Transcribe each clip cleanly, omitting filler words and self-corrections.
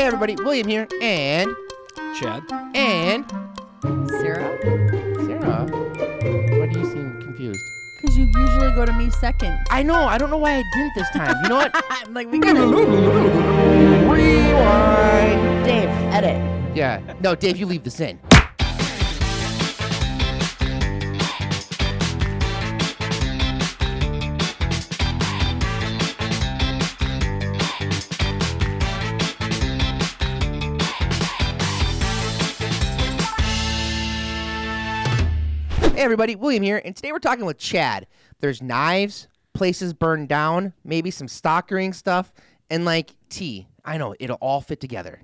Hey everybody, William here, and Chad. and Sarah? Sarah. Why do you seem confused? Because you usually go to me second. I know. I don't know why I didn't this time. You know what? I'm like, we gotta Rewind. Dave, edit. Yeah. No, Dave, you leave this in. Hey everybody, William here, and today we're talking with Chad. There's knives, places burned down, maybe some stalkering stuff, and like tea. I know, it'll all fit together.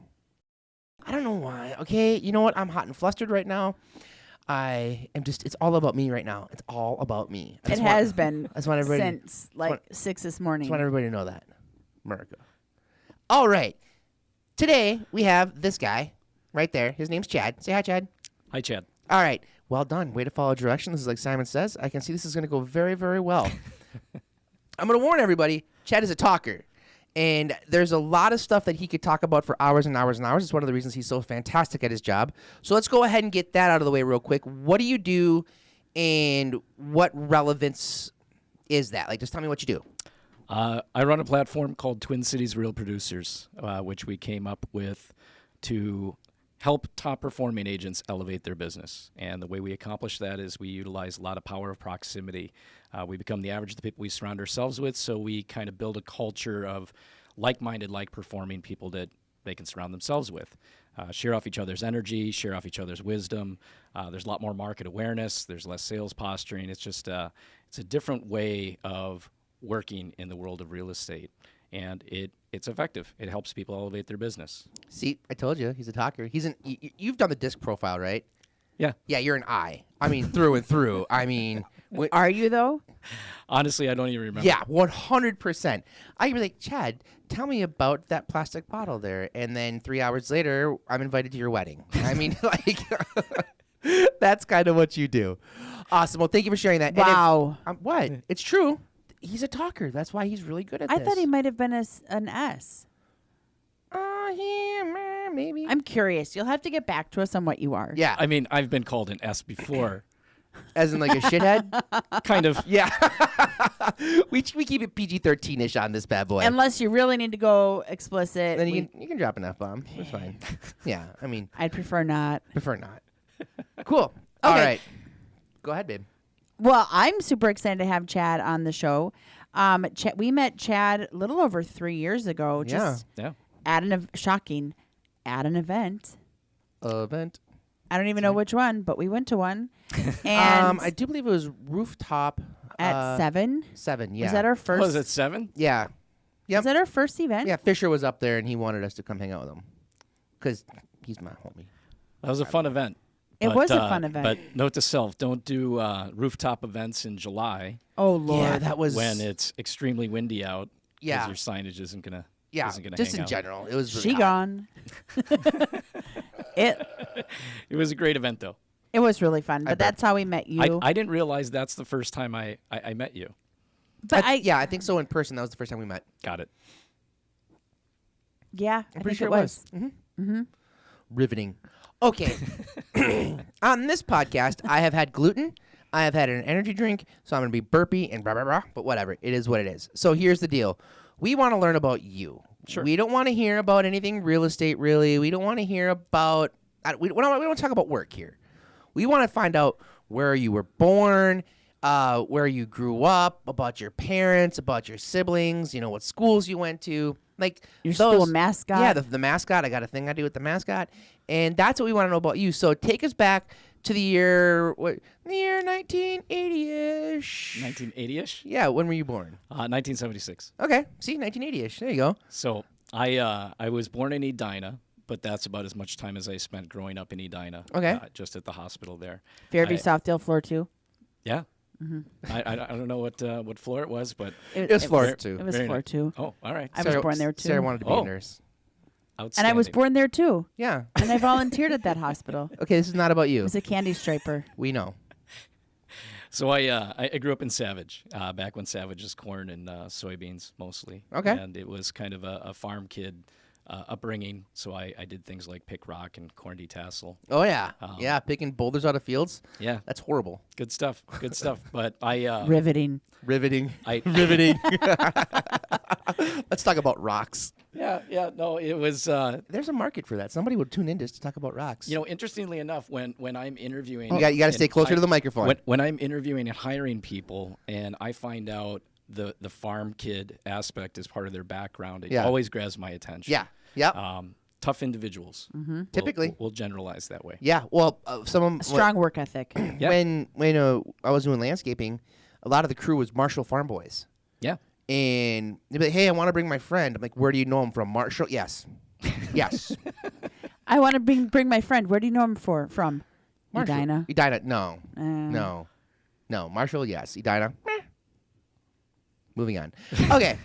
I don't know why, okay? You know what? I'm hot and flustered right now. It's all about me right now. It's all about me. It has been I just want everybody, since like 6 this morning. I just want everybody to know that. America. All right. Today, we have this guy right there. His name's Chad. Say hi, Chad. Hi, Chad. All right. Well done. Way to follow directions. This is like Simon says. I can see this is going to go very, very well. I'm going to warn everybody, Chad is a talker. And there's a lot of stuff that he could talk about for hours and hours and hours. It's one of the reasons he's so fantastic at his job. So let's go ahead and get that out of the way real quick. What do you do and what relevance is that? Like, just tell me what you do. I run a platform called Twin Cities Real Producers, which we came up with to help top-performing agents elevate their business. And the way we accomplish that is we utilize a lot of power of proximity. We become the average of the people we surround ourselves with, so we kind of build a culture of like-minded, like-performing people that they can surround themselves with. Share off each other's energy, share off each other's wisdom. There's a lot more market awareness. There's less sales posturing. It's just it's a different way of working in the world of real estate. And it's effective. It helps people elevate their business. See, I told you, he's a talker. You've done the disc profile, right? Yeah. Yeah, you're an I. I mean, through and through. I mean... Are you, though? Honestly, I don't even remember. Yeah, 100%. I'd be like, Chad, tell me about that plastic bottle there. And then 3 hours later, I'm invited to your wedding. I mean, like, that's kind of what you do. Awesome. Well, thank you for sharing that. Wow. And what? It's true. He's a talker. That's why he's really good at this. I thought he might have been an S. Yeah, maybe. I'm curious. You'll have to get back to us on what you are. Yeah. I mean, I've been called an S before. As in like a shithead? Kind of. Yeah. we keep it PG-13-ish on this bad boy. Unless you really need to go explicit. Then you can drop an F-bomb. It's fine. Yeah, I mean. I'd prefer not. Prefer not. Cool. All right. Go ahead, babe. Well, I'm super excited to have Chad on the show. We met Chad a little over 3 years ago. Just Yeah. at an event. Event. I don't even know which one, but we went to one. And I do believe it was rooftop at 7. 7. Yeah. Was that our first? Was it 7? Yeah. Yep. Was that our first event? Yeah. Fisher was up there, and he wanted us to come hang out with him because he's my homie. That was a fun event. It was a fun event. But note to self, don't do rooftop events in July. Oh, Lord. Yeah, that was when it's extremely windy out. Yeah. Because your signage isn't gonna. Yeah. Isn't gonna Just hang in out. general, it was. Really She hot. gone. It was a great event, though. It was really fun, but that's how we met you. I didn't realize that's the first time I met you. But I think so in person. That was the first time we met. Got it. Yeah, I'm I pretty think sure it was. Riveting. Okay. On this podcast, I have had gluten. I have had an energy drink, so I'm going to be burpy and blah, blah, blah, but whatever. It is what it is. So here's the deal. We want to learn about you. Sure. We don't want to hear about anything real estate, really. We don't want to hear about... We don't want to talk about work here. We want to find out where you were born, where you grew up, about your parents, about your siblings, what schools you went to. Like Your school mascot. Yeah, the mascot. I got a thing I do with the mascot. And that's what we want to know about you. So take us back to the year 1980-ish. 1980-ish? Yeah, when were you born? 1976. Okay, see, 1980-ish. There you go. So I was born in Edina, but that's about as much time as I spent growing up in Edina. Okay. Just at the hospital there. Fairview Southdale floor 2. Yeah. I don't know what floor it was, but It was floor 2. It was Very floor nice. 2. Oh, all right. I was born there too. Sarah wanted to be a nurse. And I was born there too. Yeah. And I volunteered at that hospital. Okay, this is not about you. I was a candy striper. We know. So I grew up in Savage, back when Savage was corn and soybeans mostly. Okay. And it was kind of a farm kid upbringing. So I did things like pick rock and corn detassel. Oh yeah, yeah, picking boulders out of fields. Yeah, That's horrible. good stuff. Good stuff. But I Riveting. Riveting. I Riveting. Let's talk about rocks. yeah. No, it was. There's a market for that. Somebody would tune in just to talk about rocks. Interestingly enough, when I'm interviewing, You got to stay closer to the microphone. When I'm interviewing and hiring people, and I find out the farm kid aspect is part of their background, it always grabs my attention. Yeah. Yep. Tough individuals. Typically. We'll generalize that way. Yeah. Well, Strong work ethic. Yeah. when I was doing landscaping, a lot of the crew was Marshall farm boys. Yeah. And they'd be like, "Hey, I want to bring my friend." I'm like, "Where do you know him from?" Marshall. Yes. Yes. I want to bring my friend. Where do you know him from? Marshall. Edina. Edina. No. No. Marshall. Yes. Edina. Meh. Moving on. Okay.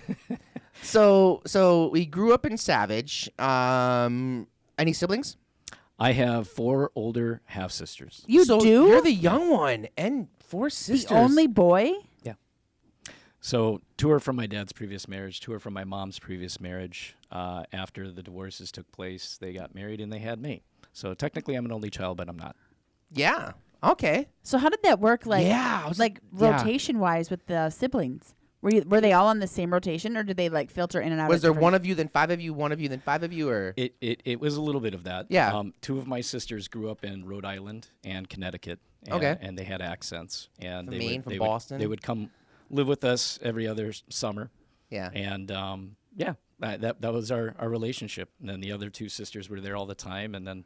So we grew up in Savage. Any siblings? I have 4 older half sisters. You So do? You're the young one, and 4 sisters. The only boy? So 2 are from my dad's previous marriage, 2 are from my mom's previous marriage. After the divorces took place, they got married and they had me. So technically, I'm an only child, but I'm not. Yeah. Okay. So how did that work? Like, Yeah, like rotation wise with the siblings. Were they all on the same rotation, or did they like filter in and out? Was there different- one of you, then 5 of you, one of you, then 5 of you, or? It was a little bit of that. Yeah. 2 of my sisters grew up in Rhode Island and Connecticut. And, Okay. And they had accents. And From they Maine, would, from they Boston? Would, they would come live with us every other summer. Yeah. And that was our relationship. And then the other 2 sisters were there all the time. And then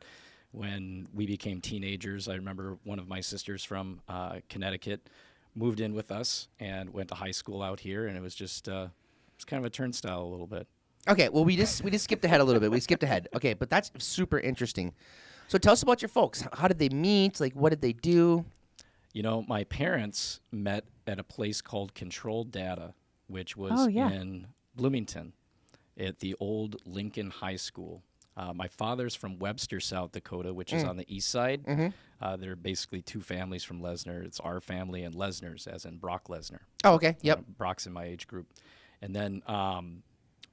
when we became teenagers, I remember one of my sisters from Connecticut moved in with us and went to high school out here. And it was just it's kind of a turnstile a little bit. Okay, well, we just skipped ahead a little bit. We skipped ahead. Okay, but that's super interesting. So tell us about your folks. How did they meet? Like, what did they do? My parents met at a place called Controlled Data, which was in Bloomington at the old Lincoln High School. My father's from Webster, South Dakota, which is on the east side. There are basically 2 families from Lesnar. It's our family and Lesnar's, as in Brock Lesnar. Oh, okay. Yep. Brock's in my age group. And then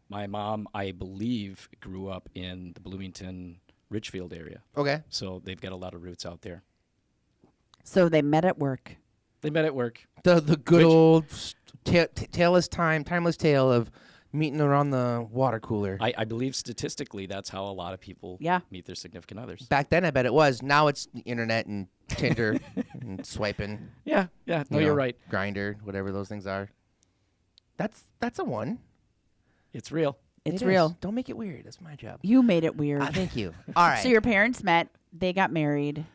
my mom, I believe, grew up in the Bloomington, Ridgefield area. Okay. So they've got a lot of roots out there. So they met at work. They met at work. The good old timeless tale of meeting around the water cooler. I believe statistically that's how a lot of people meet their significant others. Back then, I bet it was. Now it's the internet and Tinder and swiping. Yeah. No, you're right. Grindr, whatever those things are. That's a one. It's real. It's It real. is. Don't make it weird. That's my job. You made it weird. Thank you. All right. So your parents met. They got married,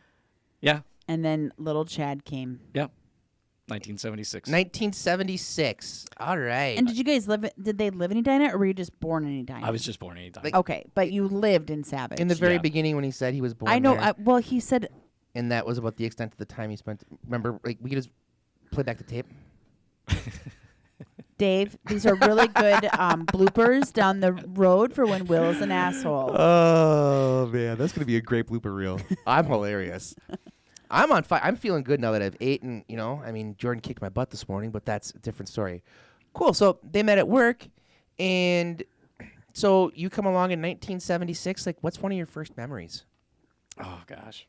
Yeah. and then little Chad came. 1976. 1976. All right. And did you guys live? Did they live in Edina, or were you just born in Edina? I was just born in Edina. Like- Okay, but you lived in Savage. in the very Yeah. beginning when he said he was born I know. there, Well, he said and that was about the extent of the time he spent. Remember, like, we could just play back the tape. Dave, these are really good bloopers down the road for when Will is an asshole. Oh man, that's gonna be a great blooper reel. I'm hilarious. I'm on fire. I'm feeling good now that I've ate, and Jordan kicked my butt this morning, but that's a different story. Cool. So they met at work, and so you come along in 1976. Like, what's one of your first memories? Oh gosh.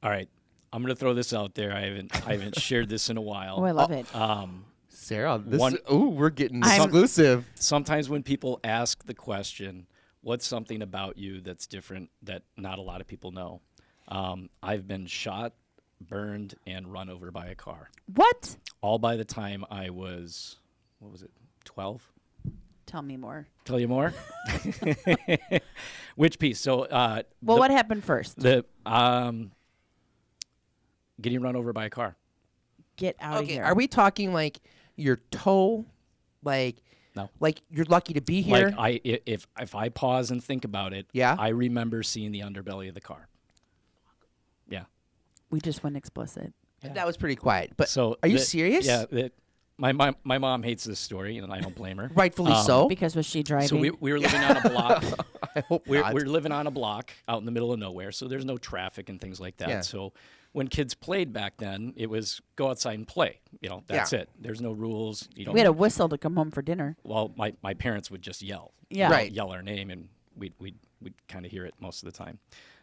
All right, I'm gonna throw this out there. I haven't shared this in a while. Oh, I love it. Sarah, we're getting I'm- exclusive. Sometimes when people ask the question, what's something about you that's different that not a lot of people know? I've been shot, burned, and run over by a car. What? All by the time I was, 12? Tell me more. Tell you more? Which piece? So, Well, what happened first? Getting run over by a car. Get out of Okay, here. are we talking like your toe, like? No. Like you're lucky to be here. Like if I pause and think about it, Yeah? I remember seeing the underbelly of the car. Yeah. We just went explicit. That was pretty quiet. But So are you serious? Yeah. My mom hates this story, and I don't blame her. Rightfully so. Because was she driving? So we were living on a block. I hope We're not. living on a block out in the middle of nowhere, so there's no traffic and things like that. Yeah. So when kids played back then, it was go outside and play. That's it. There's no rules. We had a whistle to come home for dinner. Well, my parents would just yell. Yeah. Right. Yell our name, and we'd kind of hear it most of the time.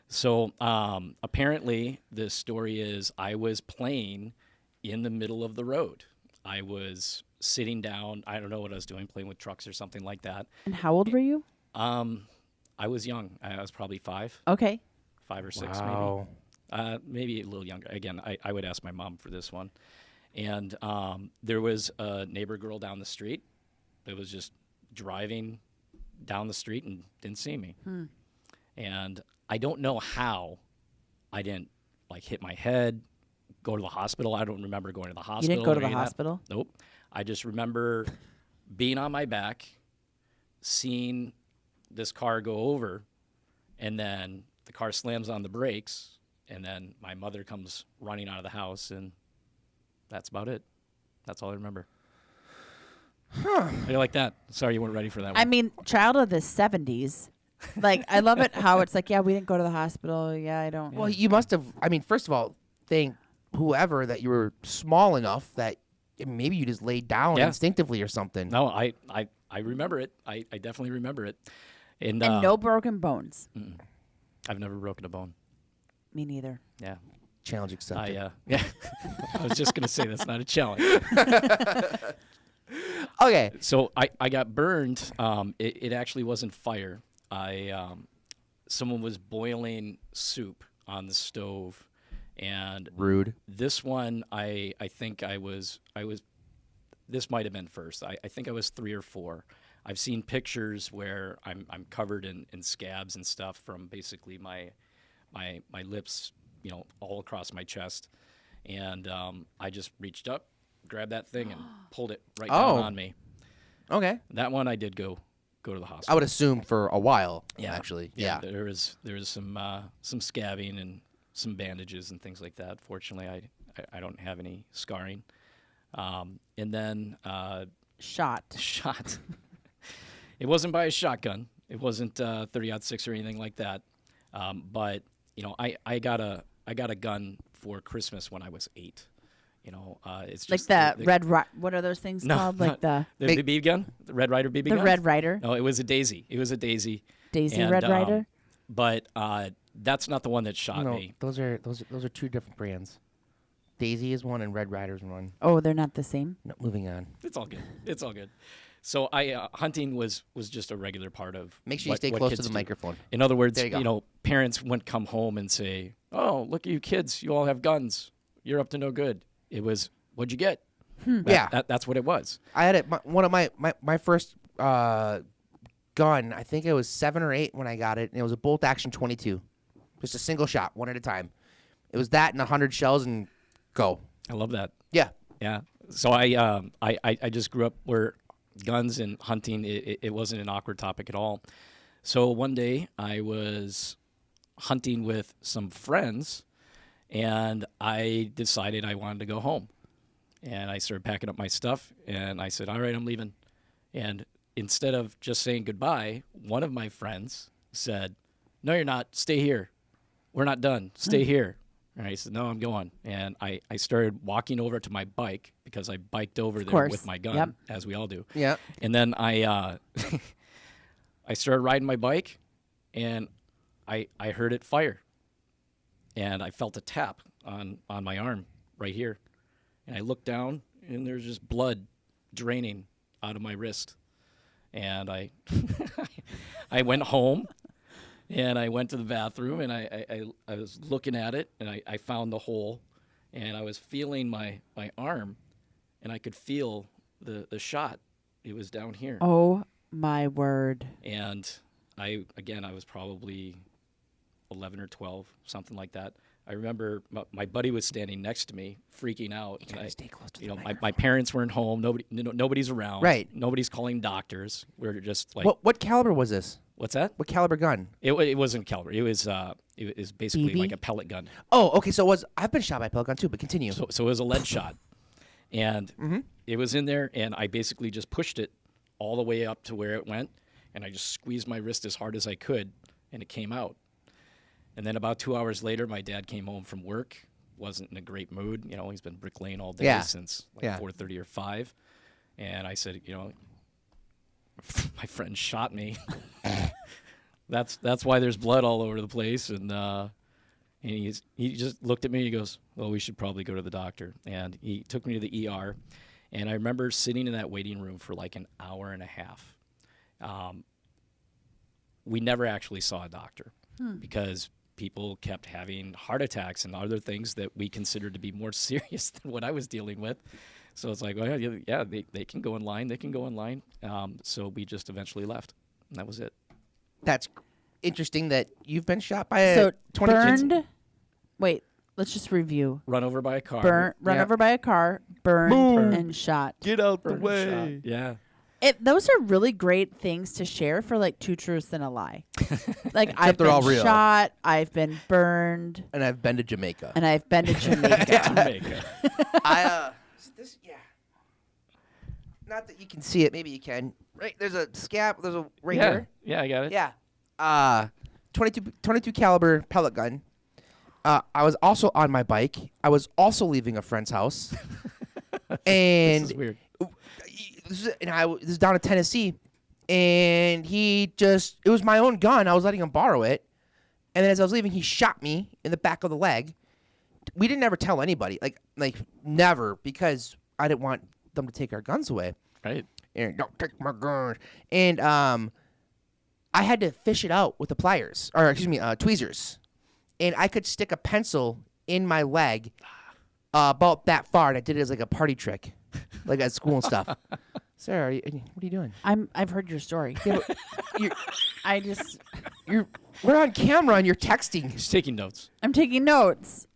So apparently, the story is I was playing in the middle of the road. I was sitting down. I don't know what I was doing, playing with trucks or something like that. And how old were you? I was young. I was probably 5 Okay. or 6 Wow. maybe a little younger. Again, I would ask my mom for this one. And there was a neighbor girl down the street that was just driving down the street and didn't see me. And I don't know how I didn't hit my head, go to the hospital. I don't remember going to the hospital. You didn't go to or the any of that. hospital? Nope. I just remember being on my back, seeing this car go over, and then the car slams on the brakes, and then my mother comes running out of the house, and that's about it. That's all I remember. How do you like that? Sorry you weren't ready for that one. I mean, child of the 70s. I love it how it's yeah, we didn't go to the hospital. Yeah, I don't. Well, you must have. I mean, first of all, thank whoever that you were small enough that maybe you just laid down Yeah. instinctively or something. No, I remember it. I definitely remember it. And no broken bones. I've never broken a bone. Me neither. Yeah. Challenge accepted. Yeah. I was just going to say that's not a challenge. Okay. So I got burned. It actually wasn't fire. Someone was boiling soup on the stove, and Rude. this one I think I was this might have been first. I think I was 3 or 4. I've seen pictures where I'm covered in scabs and stuff from basically my lips, all across my chest, and I just reached up, grabbed that thing, and pulled it right down on me. Okay. That one I did go to the hospital. I would assume for a while. Yeah. Actually. Yeah, Yeah. there was some scabbing and some bandages and things like that. Fortunately, I don't have any scarring. And then Shot. shot. It wasn't by a shotgun. It wasn't 30-06 or anything like that. But I got a gun for Christmas when I was 8. It's just The red. What are those things called? Like the BB gun, the Red Ryder BB gun. the Red Ryder. No, it was a Daisy. It was a Daisy. Daisy And, Red Ryder. But that's not the one that shot No, me. those are 2 different brands. Daisy is one and Red Rider's one. Oh, they're not the same. No, moving on. It's all good. It's all good. So hunting was just a regular part of. Make sure you what- stay what close to kids the do. microphone. In other words, There you go. parents wouldn't come home and say, "Oh, look at you kids! You all have guns. You're up to no good." It was, "What'd you get?" Yeah. That's what it was. I had it. One of my first gun. I think it was 7 or 8 when I got it, and it was a bolt action 22, just a single shot, one at a time. It was that and 100 shells and go. I love that. Yeah. Yeah. So I just grew up where guns and hunting it wasn't an awkward topic at all. So one day I was hunting with some friends, and I decided I wanted to go home. And I started packing up my stuff, and I said, "All right, I'm leaving." And instead of just saying goodbye, one of my friends said, "No, you're not. Stay here. We're not done. Stay here." And I said, "No, I'm going." And I started walking over to my bike because I biked over there course. with my gun, Yep. as we all do. Yeah. And then I I started riding my bike, and I heard it fire. And I felt a tap on my arm right here. And I looked down, and there's just blood draining out of my wrist. And I I went home, and I went to the bathroom, and I was looking at it, and I found the hole, and I was feeling my arm, and I could feel the shot. It was down here. Oh my word. And I was probably 11 or 12, something like that. I remember my buddy was standing next to me, freaking out. And Stay close to you the know, microphone. my parents weren't home. Nobody's around. Right. Nobody's calling doctors. We're just like, What caliber was this? what's that? What caliber gun? It wasn't caliber. It was basically BB? like a pellet gun. Oh, okay. So I've been shot by a pellet gun too, but continue. So it was a lead shot, and it was in there, and I basically just pushed it all the way up to where it went, and I just squeezed my wrist as hard as I could, and it came out. And then about 2 hours later, my dad came home from work, wasn't in a great mood. You know, he's been bricklaying all day Yeah. since like Yeah. 4:30 or 5. And I said, you know, my friend shot me. That's why there's blood all over the place. And he just looked at me. He goes, well, we should probably go to the doctor. And he took me to the ER. And I remember sitting in that waiting room for like an hour and a half. We never actually saw a doctor because people kept having heart attacks and other things that we considered to be more serious than what I was dealing with. So it's like, well, yeah, they can go in line. They can go in line. So we just eventually left. And that was it. That's interesting that you've been shot by a So 22. burned. Wait, let's just review. Run over by a car. Run Yeah. over by a car, burned, Boom. and shot. Get out the Burned and shot. Yeah. Those are really great things to share for like 2 truths and a lie. Like I've they're been all real. shot, I've been burned, And I've been to Jamaica. and I've been to Jamaica. Jamaica. This, yeah. Not that you can see it. Maybe you can. Right, there's a scab. There's a right Yeah. here. Yeah, I got it. Yeah. 22 caliber pellet gun. I was also on my bike. I was also leaving a friend's house. And This is weird. this is down in Tennessee, and it was my own gun. I was letting him borrow it, and then as I was leaving, he shot me in the back of the leg. We didn't ever tell anybody, like never, because I didn't want them to take our guns away. Right. And don't take my guns. And I had to fish it out with the pliers, or excuse me, tweezers, and I could stick a pencil in my leg about that far, and I did it as like a party trick, like at school and stuff. Sarah, what are you doing? I've heard your story. You're, I just we're on camera and you're texting. He's taking notes. I'm taking notes.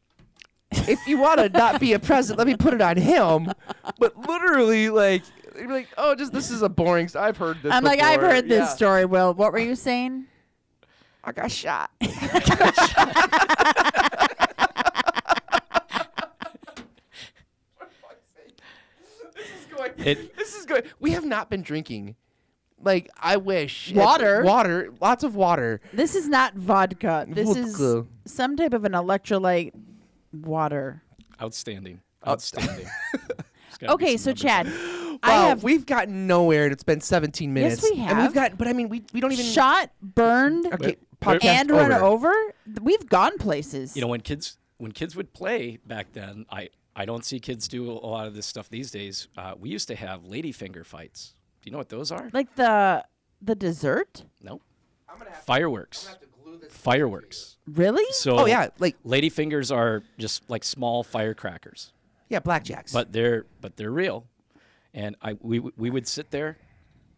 If you want to not be a president, let me put it on him. But literally, like, you're like, oh, this is a boring. I've heard this. I'm like, I've before." heard this Yeah. story. Will, what were you saying? I got shot. This is good. We have not been drinking. Like, I wish. Water? Water. Lots of water. This is not vodka. This is Vodka. some type of an electrolyte water. Outstanding. Outstanding. There's gotta be Okay, some so numbers Chad, Wow, I have we've gotten nowhere, and it's been 17 minutes. we And we've have. got, but I mean, we don't even. shot, burned, Okay, But- podcast and run over. over. We've gone places. You know, when kids would play back then, I don't see kids do a lot of this stuff these days. We used to have ladyfinger fights. Do you know what those are? Like the dessert? Nope. I'm gonna have Fireworks. to glue this. Fireworks. Really? So Oh yeah, like ladyfingers are just like small firecrackers, yeah, blackjacks. but they're real. And we would sit there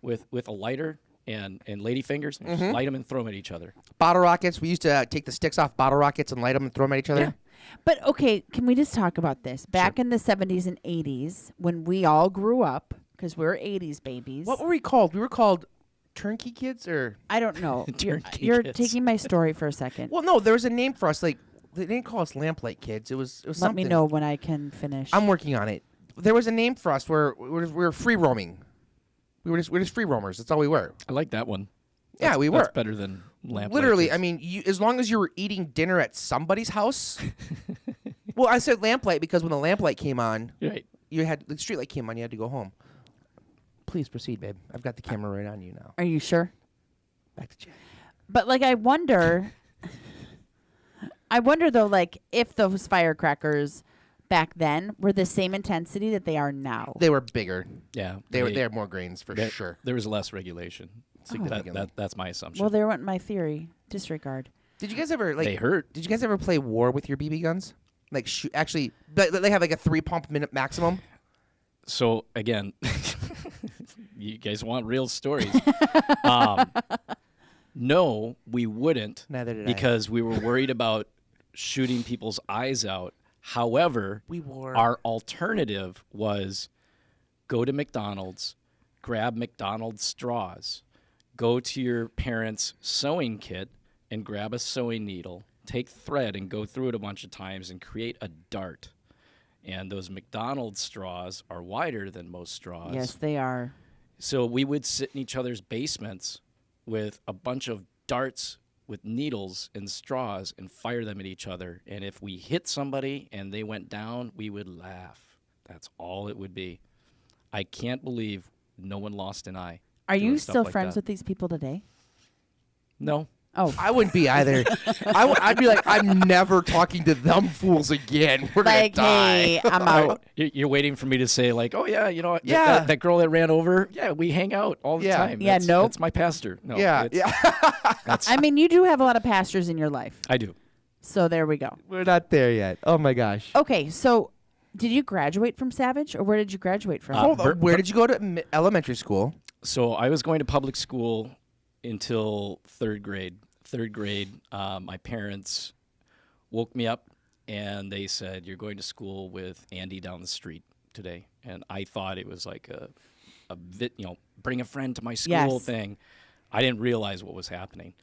with a lighter and ladyfingers and just light them and throw them at each other. bottle rockets. We used to take the sticks off bottle rockets and light them and throw them at each other. Yeah. But okay, can we just talk about this? Back in the 70s and 80s, when we all grew up, because we're 80s babies. What were we called? We were called turnkey kids, or I don't know. Turnkey You're kids. taking my story for a second. well, no, there was a name for us. Like they didn't call us lamplight kids. It was Let something. me know when I can finish. I'm working on it. There was a name for us where we were free roaming. We're just free roamers. That's all we were. I like that one. Yeah, That's- we That's were. better than lamp. Literally, I mean, as long as you were eating dinner at somebody's house. Well, I said lamplight because when the lamplight came on, Right. you had the street light came on. You had to go home. Please proceed, babe. I've got the camera right on you now. Are you sure? Back to Jen. But like, I wonder though, like if those firecrackers back then were the same intensity that they are now. They were bigger. Yeah. They had more grains for sure. There was less regulation. Significantly. That's my assumption. Well, there went my theory. Disregard. Did you guys ever they hurt. Did you guys ever play war with your BB guns? Like actually, they have like a 3 pump minute maximum. So again, you guys want real stories. No, we wouldn't. Neither did I. Because we were worried about shooting people's eyes out. However, We wore our alternative was go to McDonald's, grab McDonald's straws, go to your parents' sewing kit and grab a sewing needle, take thread and go through it a bunch of times and create a dart. And those McDonald's straws are wider than most straws. Yes, they are. So we would sit in each other's basements with a bunch of darts with needles and straws and fire them at each other. And if we hit somebody and they went down, we would laugh. That's all it would be. I can't believe no one lost an eye. Are you doing stuff still like friends that. with these people today? No. Oh, I wouldn't be either. I'd be like, I'm never talking to them fools again. We're like, gonna die. hey, I'm out. You're waiting for me to say, like, oh, yeah, you know, Yeah. that girl that ran over, yeah, we hang out all the Yeah. time. Yeah, That's, nope. That's my pastor. No, Yeah, it's- yeah. That's, I mean, you do have a lot of pastors in your life. I do. So there we go. We're not there yet. Oh my gosh. Okay, so did you graduate from Savage, or where did you graduate from? Hold on. Where did you go to elementary school? So I was going to public school until third grade. Third grade, my parents woke me up and they said, "You're going to school with Andy down the street today." And I thought it was like a bring a friend to my school Yes. thing. I didn't realize what was happening.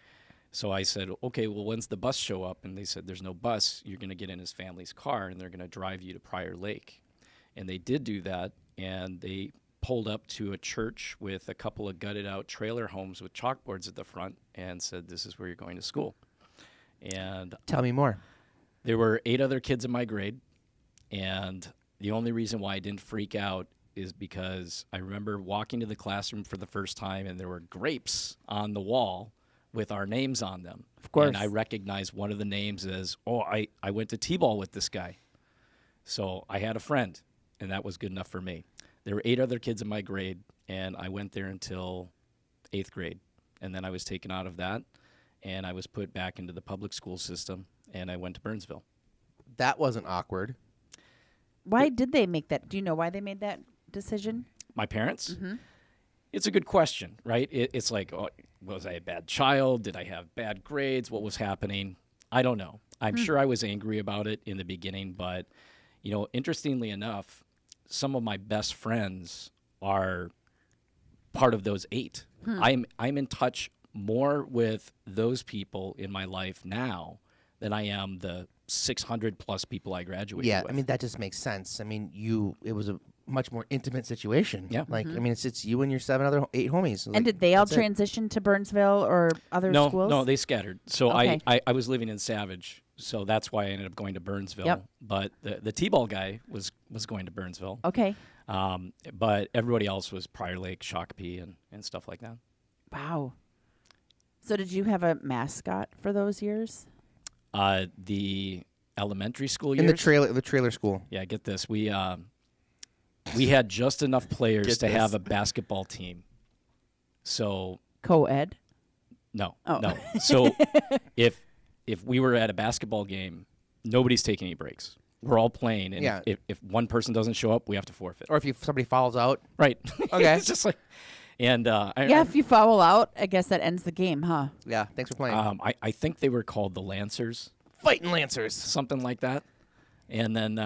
So I said, "Okay, well, when's the bus show up?" And they said, "There's no bus. You're going to get in his family's car and they're going to drive you to Prior Lake." And they did do that, and they pulled up to a church with a couple of gutted out trailer homes with chalkboards at the front and said, "This is where you're going to school." And Tell me more. there were 8 other kids in my grade, and the only reason why I didn't freak out is because I remember walking to the classroom for the first time and there were grapes on the wall with our names on them. Of course. And I recognized one of the names as, I went to T-ball with this guy. So I had a friend, and that was good enough for me. There were 8 other kids in my grade, and I went there until 8th grade. And then I was taken out of that, and I was put back into the public school system, and I went to Burnsville. That wasn't awkward. Why did they make that? Do you know why they made that decision? My parents? It's a good question, right? It's like, was I a bad child? Did I have bad grades? What was happening? I don't know. I'm sure I was angry about it in the beginning, but, interestingly enough, some of my best friends are part of those 8. I'm in touch more with those people in my life now than I am the 600 plus people I graduated Yeah, with. I mean that just makes sense. I mean, it was a much more intimate situation. Yeah. Like, I mean, it's you and your 8 homies. And Like, did they all that's it. transition to Burnsville or other schools? No, they scattered. So Okay. I was living in Savage, so that's why I ended up going to Burnsville. Yep. But the T-ball guy was going to Burnsville. Okay. But everybody else was Prior Lake, Shakopee, and stuff like that. Wow. So did you have a mascot for those years? The elementary school in years. the trailer school. Yeah, get this. We had just enough players Get to this. have a basketball team. So Co-ed? no. Oh. So if we were at a basketball game, nobody's taking any breaks. We're all playing, and Yeah. if one person doesn't show up, we have to forfeit. Or if somebody falls out. Right. Okay. It's just like, and Yeah, if you foul out, I guess that ends the game, huh? Yeah, thanks for playing. I think they were called the Lancers, Fighting Lancers. something like that. And then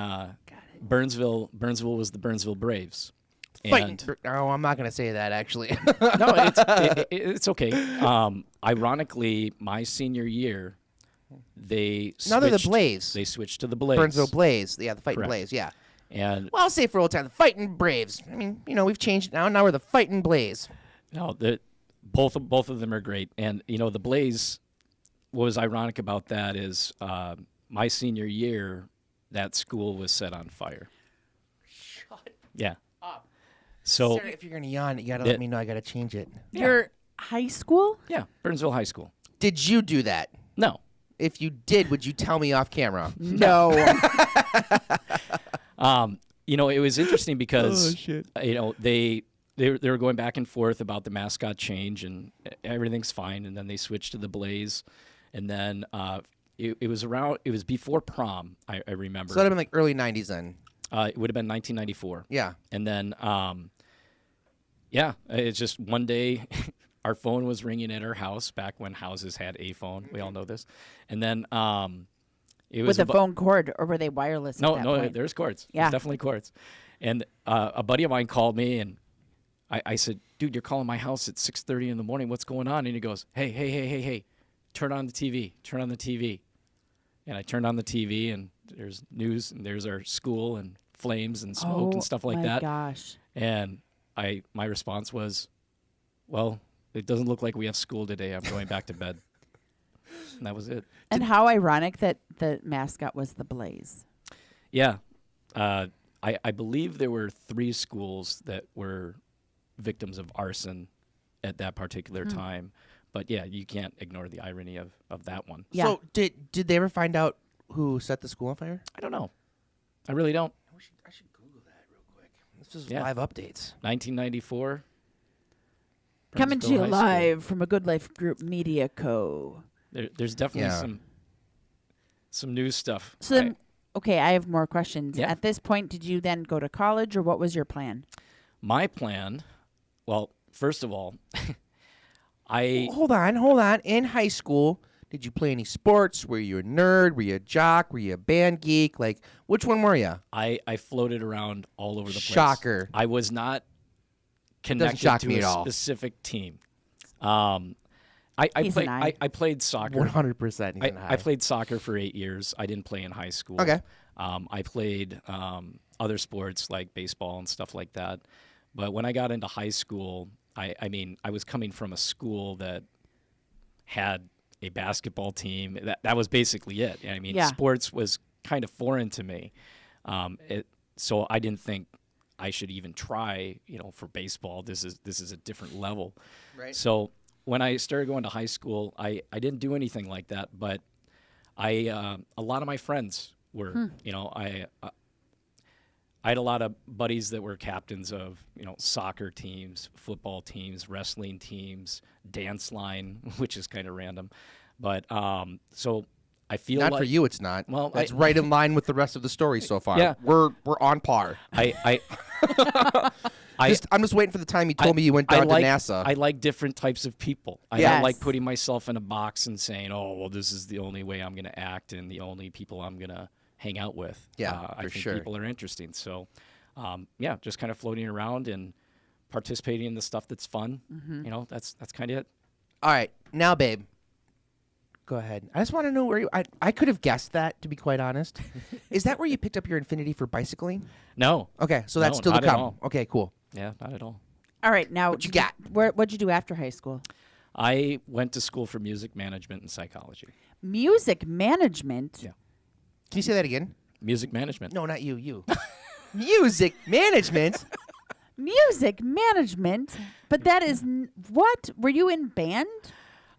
Burnsville was the Burnsville Braves. Fighting. And Oh, I'm not going to say that, actually. no, it's okay. Ironically, my senior year, they Now they're the switched- Blaze. They switched to the Blaze. Burnsville Blaze. Yeah, the Fighting Correct. Blaze, yeah. And Well, I'll say for old time, the Fighting Braves. I mean, we've changed it now. Now we're the Fighting Blaze. no, both of them are great. And the Blaze, what was ironic about that is my senior year, that school was set on fire. Shut Yeah. up. So Sarah, if you're going to yawn, you got to Yeah. let me know. I got to change it. Yeah. Your high school? yeah, Burnsville High School. Did you do that? No. If you did, would you tell me off camera? No. It was interesting because shit. they were going back and forth about the mascot change, and everything's fine. And then they switched to the Blaze, and then it was before prom. I remember. So that would have been like early 90s then. It would have been 1994. Yeah. And then it's just one day. Our phone was ringing at our house back when houses had a phone. We all know this. And then it was With a phone cord, or were they wireless? No, at that no, point? there's cords. Yeah. There's definitely cords. And a buddy of mine called me, and I said, "Dude, you're calling my house at 6:30 in the morning. What's going on?" And he goes, "Hey, turn on the TV. Turn on the TV." And I turned on the TV, and there's news, and there's our school, and flames, and smoke, and stuff like that. Oh, my gosh. And my response was, "Well, it doesn't look like we have school today. I'm going back to bed." And that was it. And how ironic that the mascot was the Blaze. Yeah. I believe there were 3 schools that were victims of arson at that particular time. But yeah, you can't ignore the irony of that one. Yeah. So did they ever find out who set the school on fire? I don't know. I really don't. I should Google that real quick. This is Yeah. live updates. 1994. Coming to Burnsville you High School. live from a Good Life Group Media Co. There's definitely some new stuff. So then, okay, I have more questions. Yeah. At this point, did you then go to college, or what was your plan? My plan, well, first of all, I Hold on. In high school, did you play any sports? Were you a nerd? Were you a jock? Were you a band geek? Like, which one were you? I floated around all over the place. Shocker. I was not connected shock to me a at all. specific team. He's an eye. I played soccer. 100%. I played soccer for 8 years. I didn't play in high school. Okay. I played other sports like baseball and stuff like that. But when I got into high school, I mean, I was coming from a school that had a basketball team. That was basically it. I mean, Yeah. sports was kind of foreign to me. So I didn't think I should even try, for baseball. This is a different level. Right. So when I started going to high school, I didn't do anything like that, but a lot of my friends were, I had a lot of buddies that were captains of, soccer teams, football teams, wrestling teams, dance line, which is kind of random. But so I feel Not like for you, it's not. Well, that's right in line with the rest of the story so far. Yeah. We're on par. I'm just waiting for the time you told me you went down to NASA. I like different types of people. I Yes. don't like putting myself in a box and saying, "Oh, well, this is the only way I'm going to act and the only people I'm going to hang out with." Yeah, I for think sure. people are interesting. So, just kind of floating around and participating in the stuff that's fun. That's kind of it. All right, now, babe, go ahead. I just want to know where you. I could have guessed that, to be quite honest. Is that where you picked up your affinity for bicycling? No. Okay, so that's No, still to not at come. all. Okay, cool. Yeah, not at all. All right, now What you got? What'd you do after high school? I went to school for music management and psychology. Music management. Yeah. Can you say that again? Music management. No, not you. You. Music management. Music management. But that is what? Were you in band?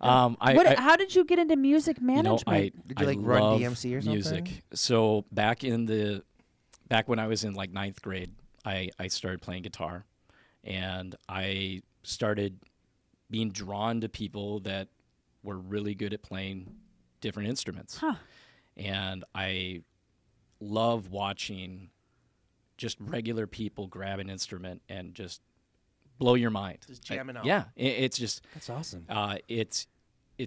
How did you get into music management? Did you, like, I run love DMC or something? music. So back when I was in like 9th grade, I started playing guitar, and I started being drawn to people that were really good at playing different instruments. Huh. And I love watching just regular people grab an instrument and just blow your mind. Just jamming out. Yeah, it's just That's awesome. it's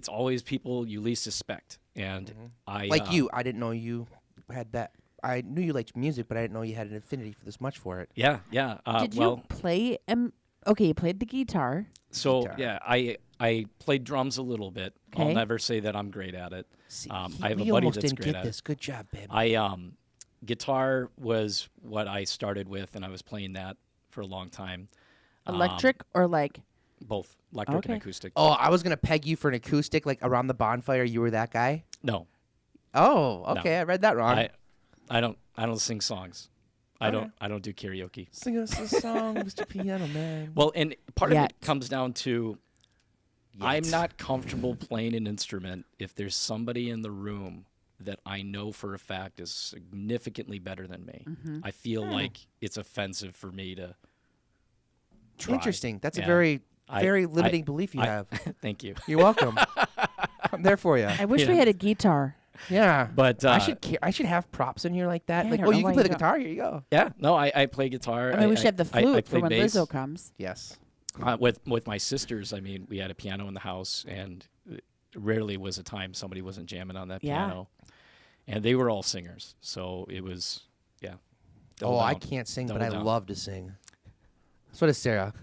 always people you least suspect, and I Like you, I didn't know you had that. I knew you liked music, but I didn't know you had an affinity for this much for it. Yeah. Did you play? Okay, you played the guitar. So Guitar. yeah, I played drums a little bit. Okay. I'll never say that I'm great at it. See, I have a we buddy almost that's didn't great get at this. it. Good job, babe. Guitar was what I started with, and I was playing that for a long time. Electric or like? Both electric Okay. and acoustic. Oh, I was gonna peg you for an acoustic, like around the bonfire. You were that guy. No, Oh, okay. I read that wrong. I don't sing songs. I Okay. don't do karaoke. Sing us a song, Mr. Piano Man. Well, and part of Yet. it comes down to I'm Yet. not comfortable playing an instrument if there's somebody in the room that I know for a fact is significantly better than me. I feel like it's offensive for me to try. Interesting. That's a Yeah. very, I- very I- limiting belief you I- have. Thank you. You're welcome. I'm there for you. I wish we Yeah. had a guitar. Yeah. But I should have props in here like that. Yeah, I Like, don't oh, know you why can play you the don't. guitar. Here you go. yeah, no, I play guitar. I mean, we should have the flute I for play when bass. Lizzo comes. Yes. With my sisters, I mean, we had a piano in the house, and rarely was a time somebody wasn't jamming on that Yeah. piano. And they were all singers, so it was, yeah. Oh, double I down. can't sing, but Double I down. love to sing. So does Sarah.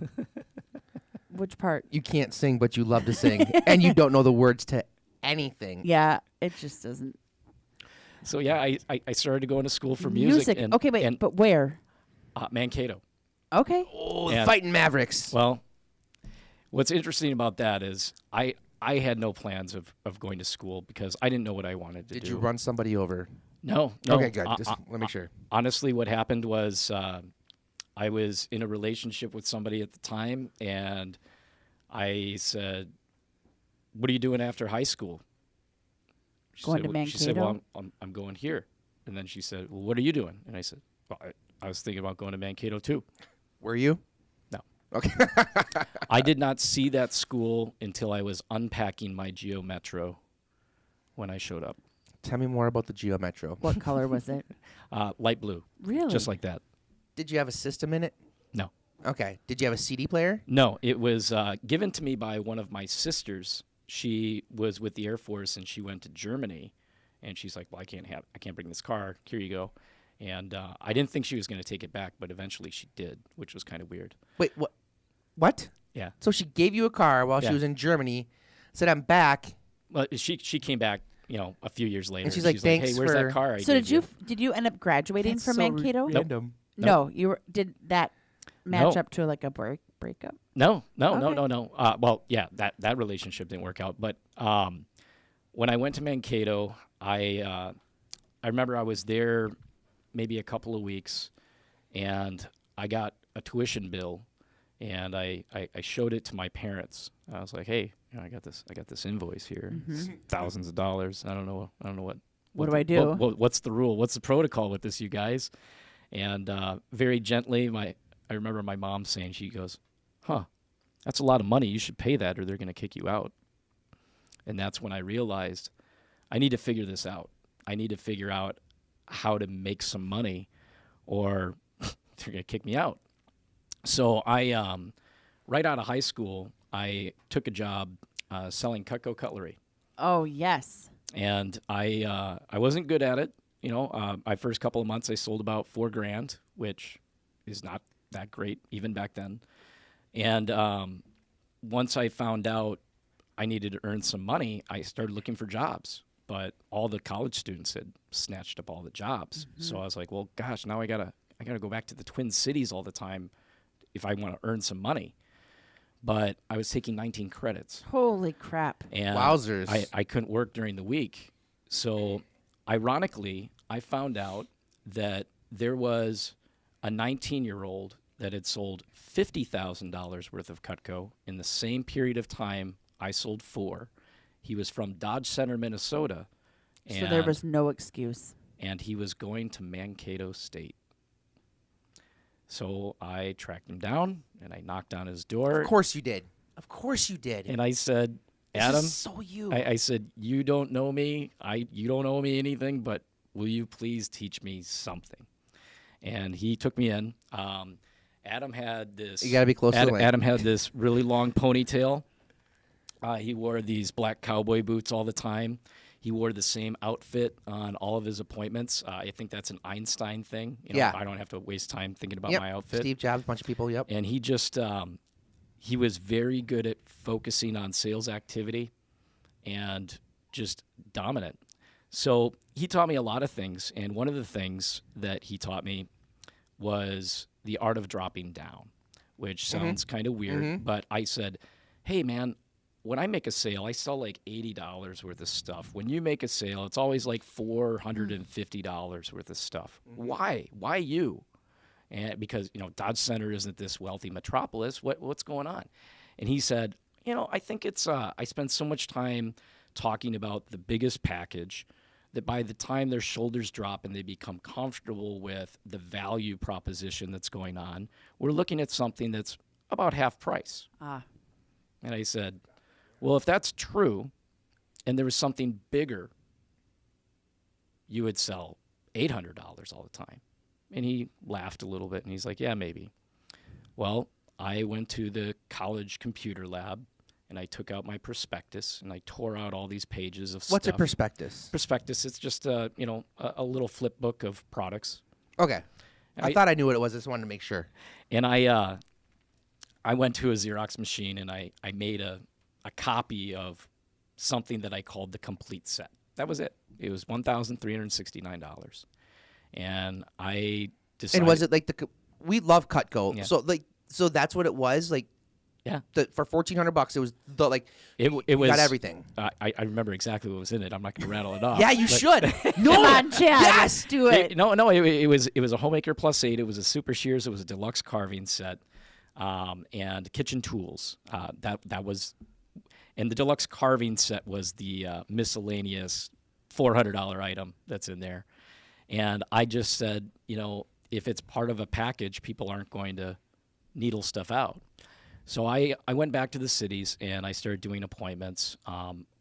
Which part? You can't sing, but you love to sing, and you don't know the words to anything. Yeah, it just doesn't. So yeah, I started going to school for music. And, Okay, wait, and, but where? Mankato. Okay. Oh, the And- Fighting Mavericks. Well, what's interesting about that is I I had no plans of going to school because I didn't know what I wanted to do. Did you run somebody over? No. Okay, good. Just let me make sure. Honestly, what happened was I was in a relationship with somebody at the time, and I said, "What are you doing after high school?" Going to Mankato? She said, "Well, I'm going here." And then she said, "Well, what are you doing?" And I said, "Well, I was thinking about going to Mankato too." Were you? No. Okay. I did not see that school until I was unpacking my Geo Metro when I showed up. Tell me more about the Geo Metro. What color was it? Light blue. Really? Just like that. Did you have a system in it? No. Okay. Did you have a CD player? No, it was given to me by one of my sisters. She was with the Air Force, and she went to Germany. And she's like, "Well, I can't bring this car. Here you go." And I didn't think she was going to take it back, but eventually she did, which was kind of weird. Wait, what? What? Yeah. So she gave you a car while she was in Germany, said, "I'm back." Well, she came back, a few years later. And she's like, "Thanks "Hey, where's for-" that car I So gave you?" did you end up graduating That's from so Mankato? random. No, did that match No. up to like a breakup? No. Okay. Well, yeah, that relationship didn't work out. But when I went to Mankato, I remember I was there maybe a couple of weeks, and I got a tuition bill, and I showed it to my parents. I was like, "Hey, I got this invoice here, it's thousands of dollars. I don't know what do I do? What's the rule? What's the protocol with this, you guys?" And very gently, I remember my mom saying, she goes, "Huh, that's a lot of money. You should pay that, or they're going to kick you out." And that's when I realized I need to figure this out. I need to figure out how to make some money, or they're going to kick me out. So I, right out of high school, I took a job selling Cutco cutlery. Oh, yes. And I wasn't good at it. My first couple of months I sold about $4,000, which is not that great even back then. And once I found out I needed to earn some money, I started looking for jobs. But all the college students had snatched up all the jobs. So I was like, well, gosh, now I gotta go back to the Twin Cities all the time if I want to earn some money. But I was taking 19 credits. Holy crap. And Wowzers. I couldn't work during the week. So ironically, I found out that there was a 19-year-old that had sold $50,000 worth of Cutco in the same period of time I sold 4. He was from Dodge Center, Minnesota. So there was no excuse. And he was going to Mankato State. So I tracked him down, and I knocked on his door. Of course you did. Of course you did. And I said, This "Adam," is so you. I said, "You don't know me. You don't owe me anything, but will you please teach me something?" And he took me in. Adam had this. You got to be close to the lane. Adam had this really long ponytail. He wore these black cowboy boots all the time. He wore the same outfit on all of his appointments. I think that's an Einstein thing. Yeah. I don't have to waste time thinking about Yep. my outfit. Steve Jobs, a bunch of people, yep. And he just, he was very good at focusing on sales activity and just dominant. So he taught me a lot of things. And one of the things that he taught me was the art of dropping down, which sounds kind of weird. But I said, "Hey, man, when I make a sale, I sell like $80 worth of stuff. When you make a sale, it's always like $450 worth of stuff. Why? Why you?" And because, Dodge Center isn't this wealthy metropolis. What's going on? And he said, "I think it's, I spend so much time talking about the biggest package that by the time their shoulders drop and they become comfortable with the value proposition that's going on, we're looking at something that's about half price." Ah. And I said, "Well, if that's true and there was something bigger, you would sell $800 all the time." And he laughed a little bit, and he's like, "Yeah, maybe." Well, I went to the college computer lab, and I took out my prospectus, and I tore out all these pages of stuff. What's a prospectus? Prospectus, it's just a little flip book of products. Okay. I thought I knew what it was. I just wanted to make sure. And I went to a Xerox machine, and I made a copy of something that I called the complete set. That was it. It was $1,369. And I decided. And was it like we love Cutco. Yeah. So that's what it was? Like Yeah. For $1,400, it was It was got everything. I remember exactly what was in it. I'm not going to rattle it off. Yeah, you should. No, Come on, Chad. Yes, do it. It was a Homemaker Plus 8. It was a Super Shears. It was a deluxe carving set, and kitchen tools. That was, and the deluxe carving set was the miscellaneous $400 item that's in there. And I just said, if it's part of a package, people aren't going to needle stuff out. So I went back to the cities and I started doing appointments.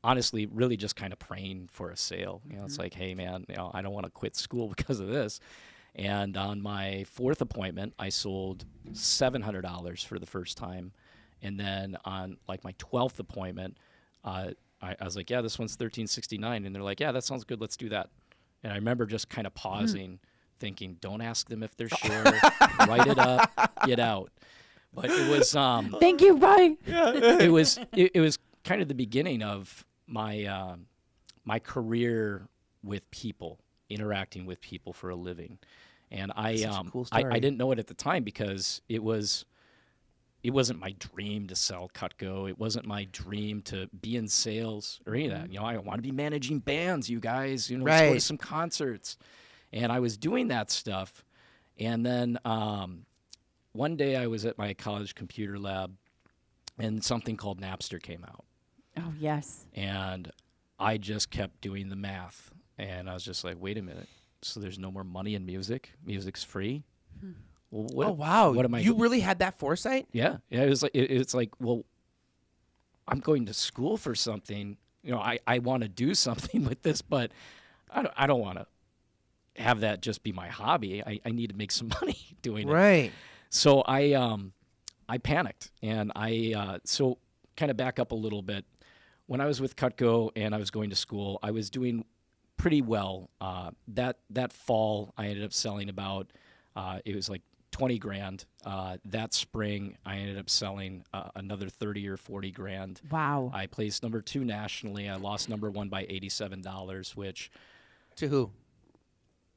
Honestly, really just kind of praying for a sale. It's like, hey man, I don't want to quit school because of this. And on my 4th appointment, I sold $700 for the first time. And then on like my 12th appointment, I was like, yeah, this one's $1,369. And they're like, yeah, that sounds good. Let's do that. And I remember just kind of pausing, thinking, don't ask them if they're sure. Write it up, get out. But it was Thank you, bye. it was kind of the beginning of my my career with people, interacting with people for a living. And I cool story. I didn't know it at the time because it wasn't my dream to sell Cutco. It wasn't my dream to be in sales or any of that. I want to be managing bands, you guys. Let's go to some concerts. And I was doing that stuff. And then one day I was at my college computer lab, and something called Napster came out. Oh, yes. And I just kept doing the math. And I was just like, wait a minute. So there's no more money in music? Music's free? Well, oh wow! What am I? You really had that foresight? Yeah. It was like it's like, well, I'm going to school for something. I want to do something with this, but I don't want to have that just be my hobby. I need to make some money doing it. Right. So I panicked, and so kind of back up a little bit. When I was with Cutco and I was going to school, I was doing pretty well. That fall, I ended up selling about it was like 20 grand. That spring, I ended up selling another 30 or 40 grand. Wow. I placed number 2 nationally. I lost number 1 by $87, which... To who?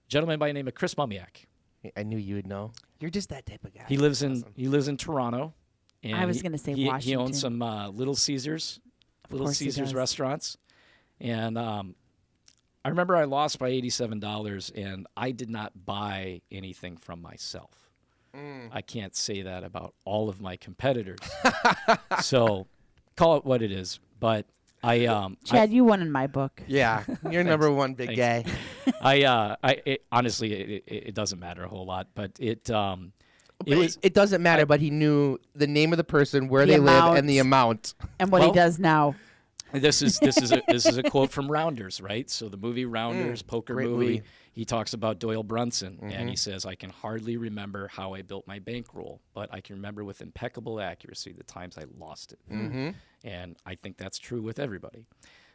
Gentleman by the name of Chris Mumiak. I knew you would know. You're just that type of guy. He lives in Toronto. And I was going to say Washington. He owns some Little Caesars restaurants. And I remember I lost by $87, and I did not buy anything from myself. I can't say that about all of my competitors. So call it what it is. But Chad, you won in my book. Yeah, you're number one big guy. Honestly, it doesn't matter a whole lot, but it doesn't matter. But he knew the name of the person, where they live, and the amount, and what he does now. This is a quote from Rounders, right? So the movie Rounders, poker movie. He talks about Doyle Brunson, and he says, "I can hardly remember how I built my bankroll, but I can remember with impeccable accuracy the times I lost it." And I think that's true with everybody.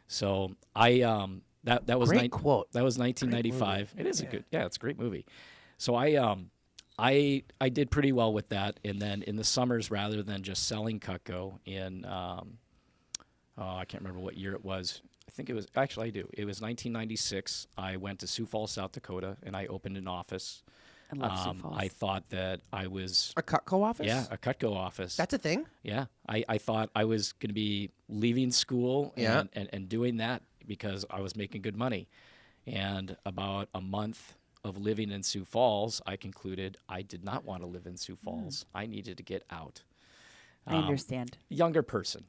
So that was great quote. That was 1995. It is it's a great movie. So I did pretty well with that, and then in the summers, rather than just selling Cutco in I can't remember what year it was. I think it was, actually I do. It was 1996. I went to Sioux Falls, South Dakota, and I opened an office. I love Sioux Falls. I thought that I was... A Cutco office? Yeah, a Cutco office. That's a thing? Yeah. I thought I was going to be leaving school and doing that because I was making good money. And about a month of living in Sioux Falls, I concluded I did not want to live in Sioux Falls. I needed to get out. I understand. Younger person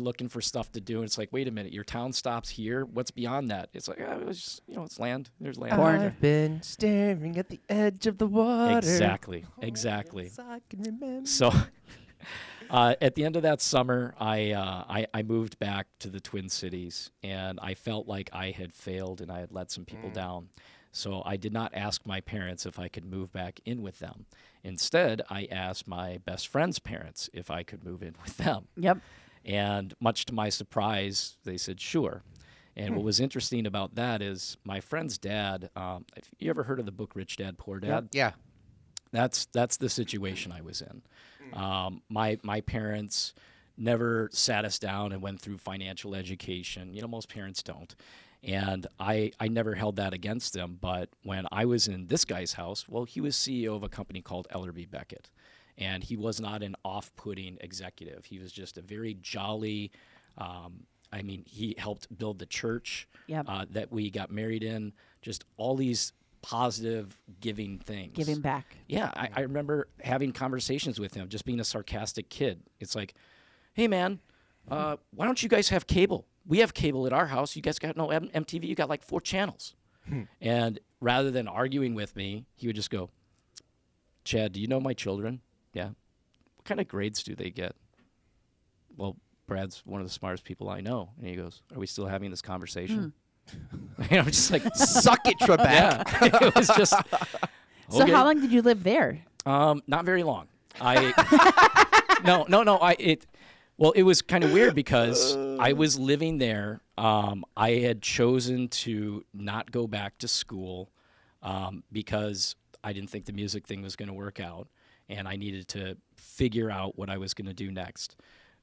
looking for stuff to do. And it's like, wait a minute, your town stops here. What's beyond that? It's like, it was just, it's land. There's land. I've been staring at the edge of the water. Exactly. I can remember. So at the end of that summer, I moved back to the Twin Cities, and I felt like I had failed and I had let some people down. So I did not ask my parents if I could move back in with them. Instead, I asked my best friend's parents if I could move in with them. Yep. And much to my surprise, they said, sure. And what was interesting about that is my friend's dad, have you ever heard of the book Rich Dad, Poor Dad? Yeah. That's the situation I was in. My parents never sat us down and went through financial education. Most parents don't. And I never held that against them. But when I was in this guy's house, well, he was CEO of a company called Ellerby Beckett. And he was not an off-putting executive. He was just a very jolly. He helped build the church that we got married in. Just all these positive, giving things. Giving back. Yeah, I remember having conversations with him, just being a sarcastic kid. It's like, hey, man, why don't you guys have cable? We have cable at our house. You guys got no MTV. You got like 4 channels. And rather than arguing with me, he would just go, Chad, do you know my children? Yeah. What kind of grades do they get? Well, Brad's one of the smartest people I know. And he goes, are we still having this conversation? I'm just like, suck it, Trebek. Yeah. It was just. So how long did you live there? Not very long. It was kind of weird because I was living there. I had chosen to not go back to school because I didn't think the music thing was going to work out, and I needed to figure out what I was going to do next.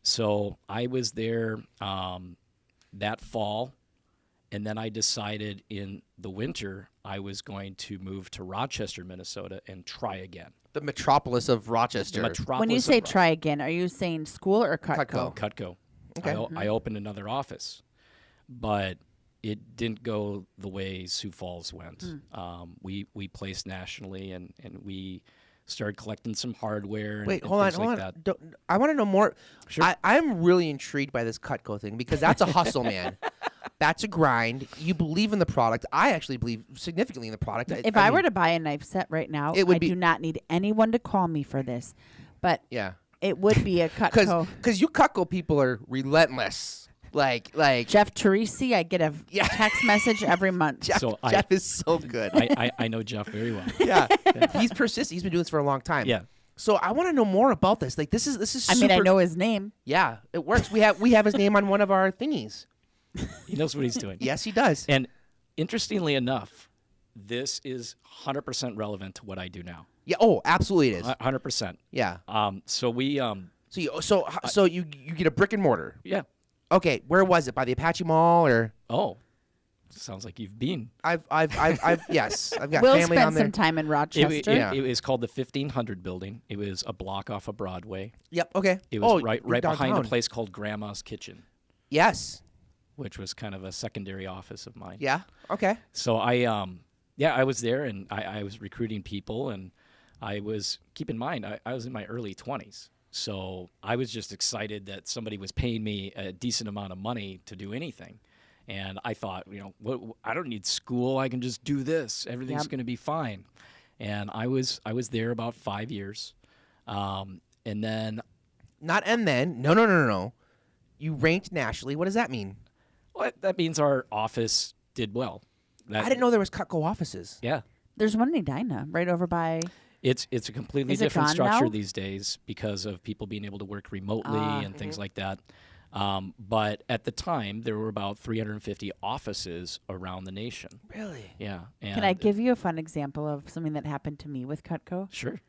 So I was there that fall, and then I decided in the winter I was going to move to Rochester, Minnesota, and try again. The metropolis of Rochester. When you say try again, are you saying school or Cutco? Cutco. Okay. I opened another office, but it didn't go the way Sioux Falls went. We placed nationally, and we started collecting some hardware. Wait, and hold things on. like that. I want to know more. Sure. I'm really intrigued by this Cutco thing because that's a hustle, man. That's a grind. You believe in the product. I actually believe significantly in the product. If I were to buy a knife set right now, I do not need anyone to call me for this, but it would be a Cutco. Because you Cutco people are relentless. Like Jeff Teresi, I get a text message every month. Jeff is so good. I know Jeff very well. Yeah. He's persistent. He's been doing this for a long time. Yeah. So I want to know more about this. Like this is super. I know his name. Yeah, it works. We have his name on one of our thingies. He knows what he's doing. Yes, he does. And interestingly enough, this is 100% relevant to what I do now. Yeah. Oh, absolutely, it is. 100%. Yeah. So we. So you get a brick and mortar. Yeah. Okay. Where was it? By the Apache Mall or? Oh, sounds like you've been. I've yes. I've got Will family on spent there. some time in Rochester. It was called the 1500 building. It was a block off of Broadway. Yep. Okay. It was right downtown. behind a place called Grandma's Kitchen. Yes. Which was kind of a secondary office of mine. Yeah. Okay. So I was there, and I was recruiting people, and I was, keep in mind, I was in my early 20s. So I was just excited that somebody was paying me a decent amount of money to do anything. And I thought, I don't need school. I can just do this. Everything's going to be fine. And I was there about 5 years. And then. No. You ranked nationally. What does that mean? Well, that means our office did well. I didn't know there was Cutco offices. Yeah. There's one in Edina, right over by. It's a completely different structure these days because of people being able to work remotely and things like that. But at the time, there were about 350 offices around the nation. Really? Yeah. Can I give you a fun example of something that happened to me with Cutco? Sure.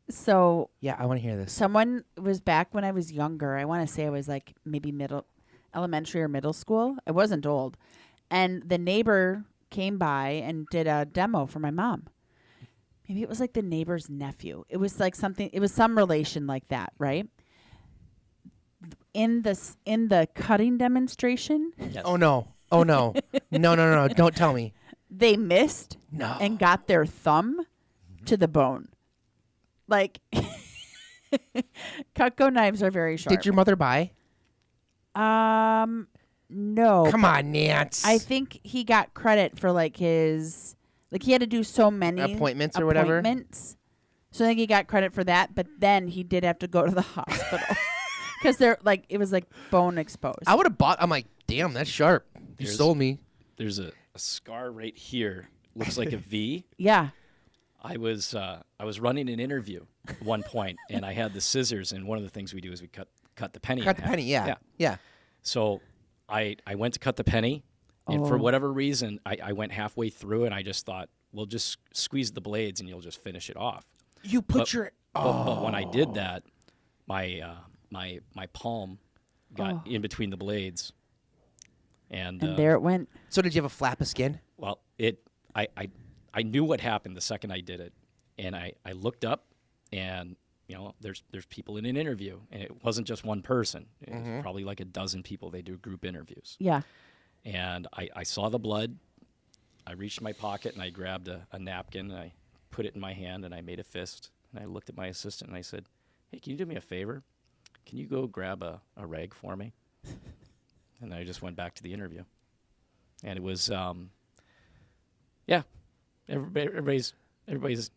So. Yeah, I want to hear this. Someone was back when I was younger. I want to say I was like maybe elementary or middle school. I wasn't old. And the neighbor came by and did a demo for my mom. Maybe it was like the neighbor's nephew. It was like some relation like that, right? In the cutting demonstration. Yes. Oh no. No. Don't tell me. They missed and got their thumb to the bone. Like Cutco knives are very sharp. Did your mother buy? No. Come on, Nance. I think he got credit for he had to do so many appointments or whatever. So I think he got credit for that, but then he did have to go to the hospital because it was like bone exposed. I would have bought. I'm like, damn, that's sharp. You sold me. There's a scar right here. Looks like a V. Yeah. I was running an interview at one point, and I had the scissors, and one of the things we do is we cut the penny. Cut the penny, yeah. So I went to cut the penny, and for whatever reason, I went halfway through, and I just thought, well, just squeeze the blades, and you'll just finish it off. You put But when I did that, my palm got in between the blades, and there it went. So did you have a flap of skin? Well, I knew what happened the second I did it, and I looked up, and there's people in an interview, and it wasn't just one person. It was probably like a dozen people. They do group interviews. Yeah. And I saw the blood. I reached my pocket and I grabbed a napkin and I put it in my hand and I made a fist. And I looked at my assistant and I said, "Hey, can you do me a favor? Can you go grab a rag for me?" And I just went back to the interview. And it was, everybody's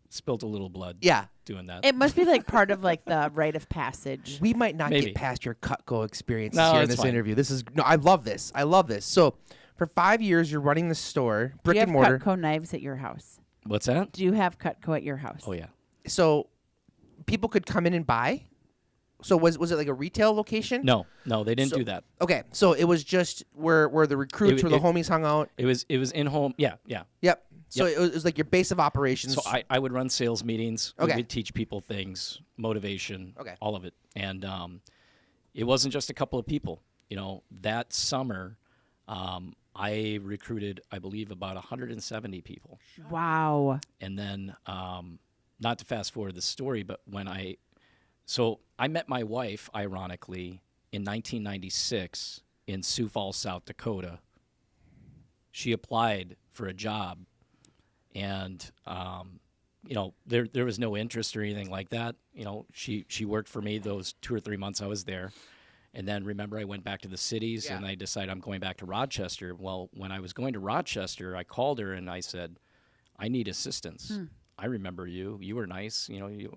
spilled a little blood. Yeah. Doing that. It must be like part of like the rite of passage. We might not Maybe. get past your Cutco experiences No, here in it's this fine. interview. I love this. I love this. So, for 5 years, you're running the store, brick Do you and have mortar. Cutco knives at your house? What's that? Do you have Cutco at your house? Oh, yeah. So, people could come in and buy. So, was it like a retail location? No, they didn't So- do that. Okay, so it was just where the recruits, where the homies hung out. It was in home. Yeah. Yep. So it was like your base of operations. So I would run sales meetings. Okay. We would teach people things, motivation, Okay. all of it. And it wasn't just a couple of people. That summer, I recruited, I believe, about 170 people. Wow. And then, not to fast forward the story, but I met my wife, ironically, in 1996 in Sioux Falls, South Dakota. She applied for a job. And, there was no interest or anything like that. She worked for me those 2 or 3 months I was there. And then, remember, I went back to the cities, and I decided I'm going back to Rochester. Well, when I was going to Rochester, I called her, and I said, "I need assistance. I remember you. You were nice. You